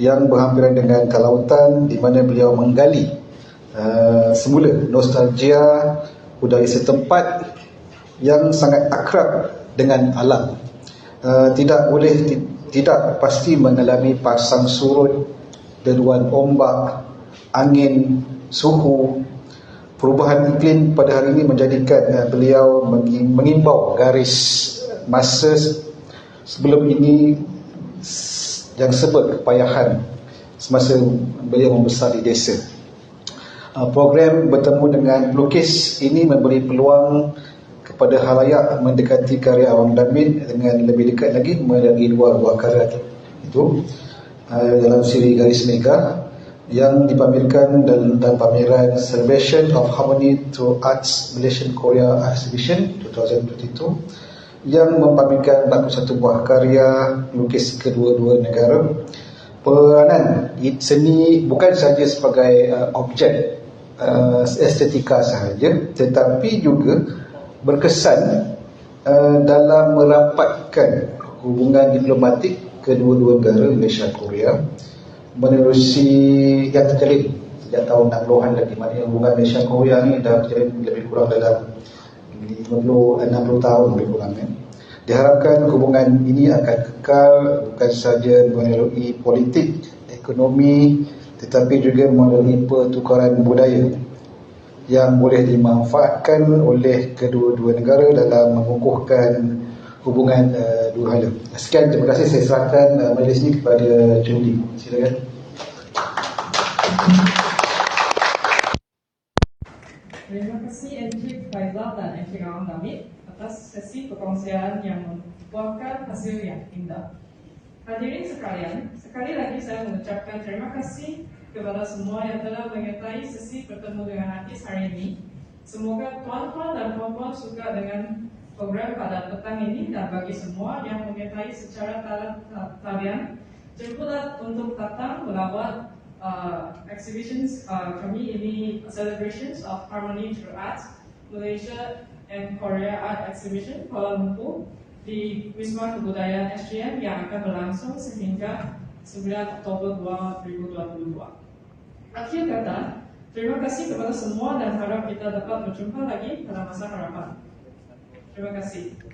yang berhampiran dengan kelautan, di mana beliau menggali semula nostalgia budaya setempat yang sangat akrab dengan alam. Tidak pasti mengalami pasang surut, deruan ombak, angin, suhu. Perubahan iklim pada hari ini menjadikan beliau mengimbau garis masa sebelum ini yang sebut kepayahan semasa beliau membesar di desa. Program bertemu dengan pelukis ini memberi peluang kepada khalayak mendekati karya Wan Damit dengan lebih dekat lagi melalui 2 buah karya itu dalam siri Garis Mega yang dipamerkan dalam pameran Celebration of Harmony Through Arts Malaysian Korea Exhibition 2022 yang mempamerkan 41 buah karya lukis kedua-dua negara. Peranan seni bukan sahaja sebagai objek estetika sahaja, tetapi juga berkesan dalam merapatkan hubungan diplomatik kedua-dua negara Malaysia Korea menerusi yang terjalin sejak tahun 60-an lagi. Maknanya hubungan Malaysia Korea ni dah terjalin lebih kurang dalam 60 tahun lebih kurang. Diharapkan hubungan ini akan kekal bukan sahaja melalui politik, ekonomi, tetapi juga melalui pertukaran budaya yang boleh dimanfaatkan oleh kedua-dua negara dalam mengukuhkan hubungan dua hala. Sekian, terima kasih. Saya serahkan majlis ini kepada Julie. Silakan.
Terima kasih Encik Faizal dan Encik Wan Damit atas sesi perkongsian yang membuahkan hasil yang indah. Hadirin sekalian, sekali lagi saya mengucapkan terima kasih kepada semua yang telah menyertai sesi bertemu dengan artis hari ini. Semoga tuan-tuan dan puan-puan suka dengan program pada petang ini, dan bagi semua yang menyertai secara talian, jemputlah untuk datang melawat exhibitions kami ini, Celebrations of Harmony Through Arts Malaysia and Korea Art Exhibition Kuala Lumpur di Wisma Kebudayaan SGM yang akan berlangsung sehingga 9 Oktober 2022. Akhir kata, Terima kasih kepada semua dan harap kita dapat berjumpa lagi pada masa harapan. Terima kasih.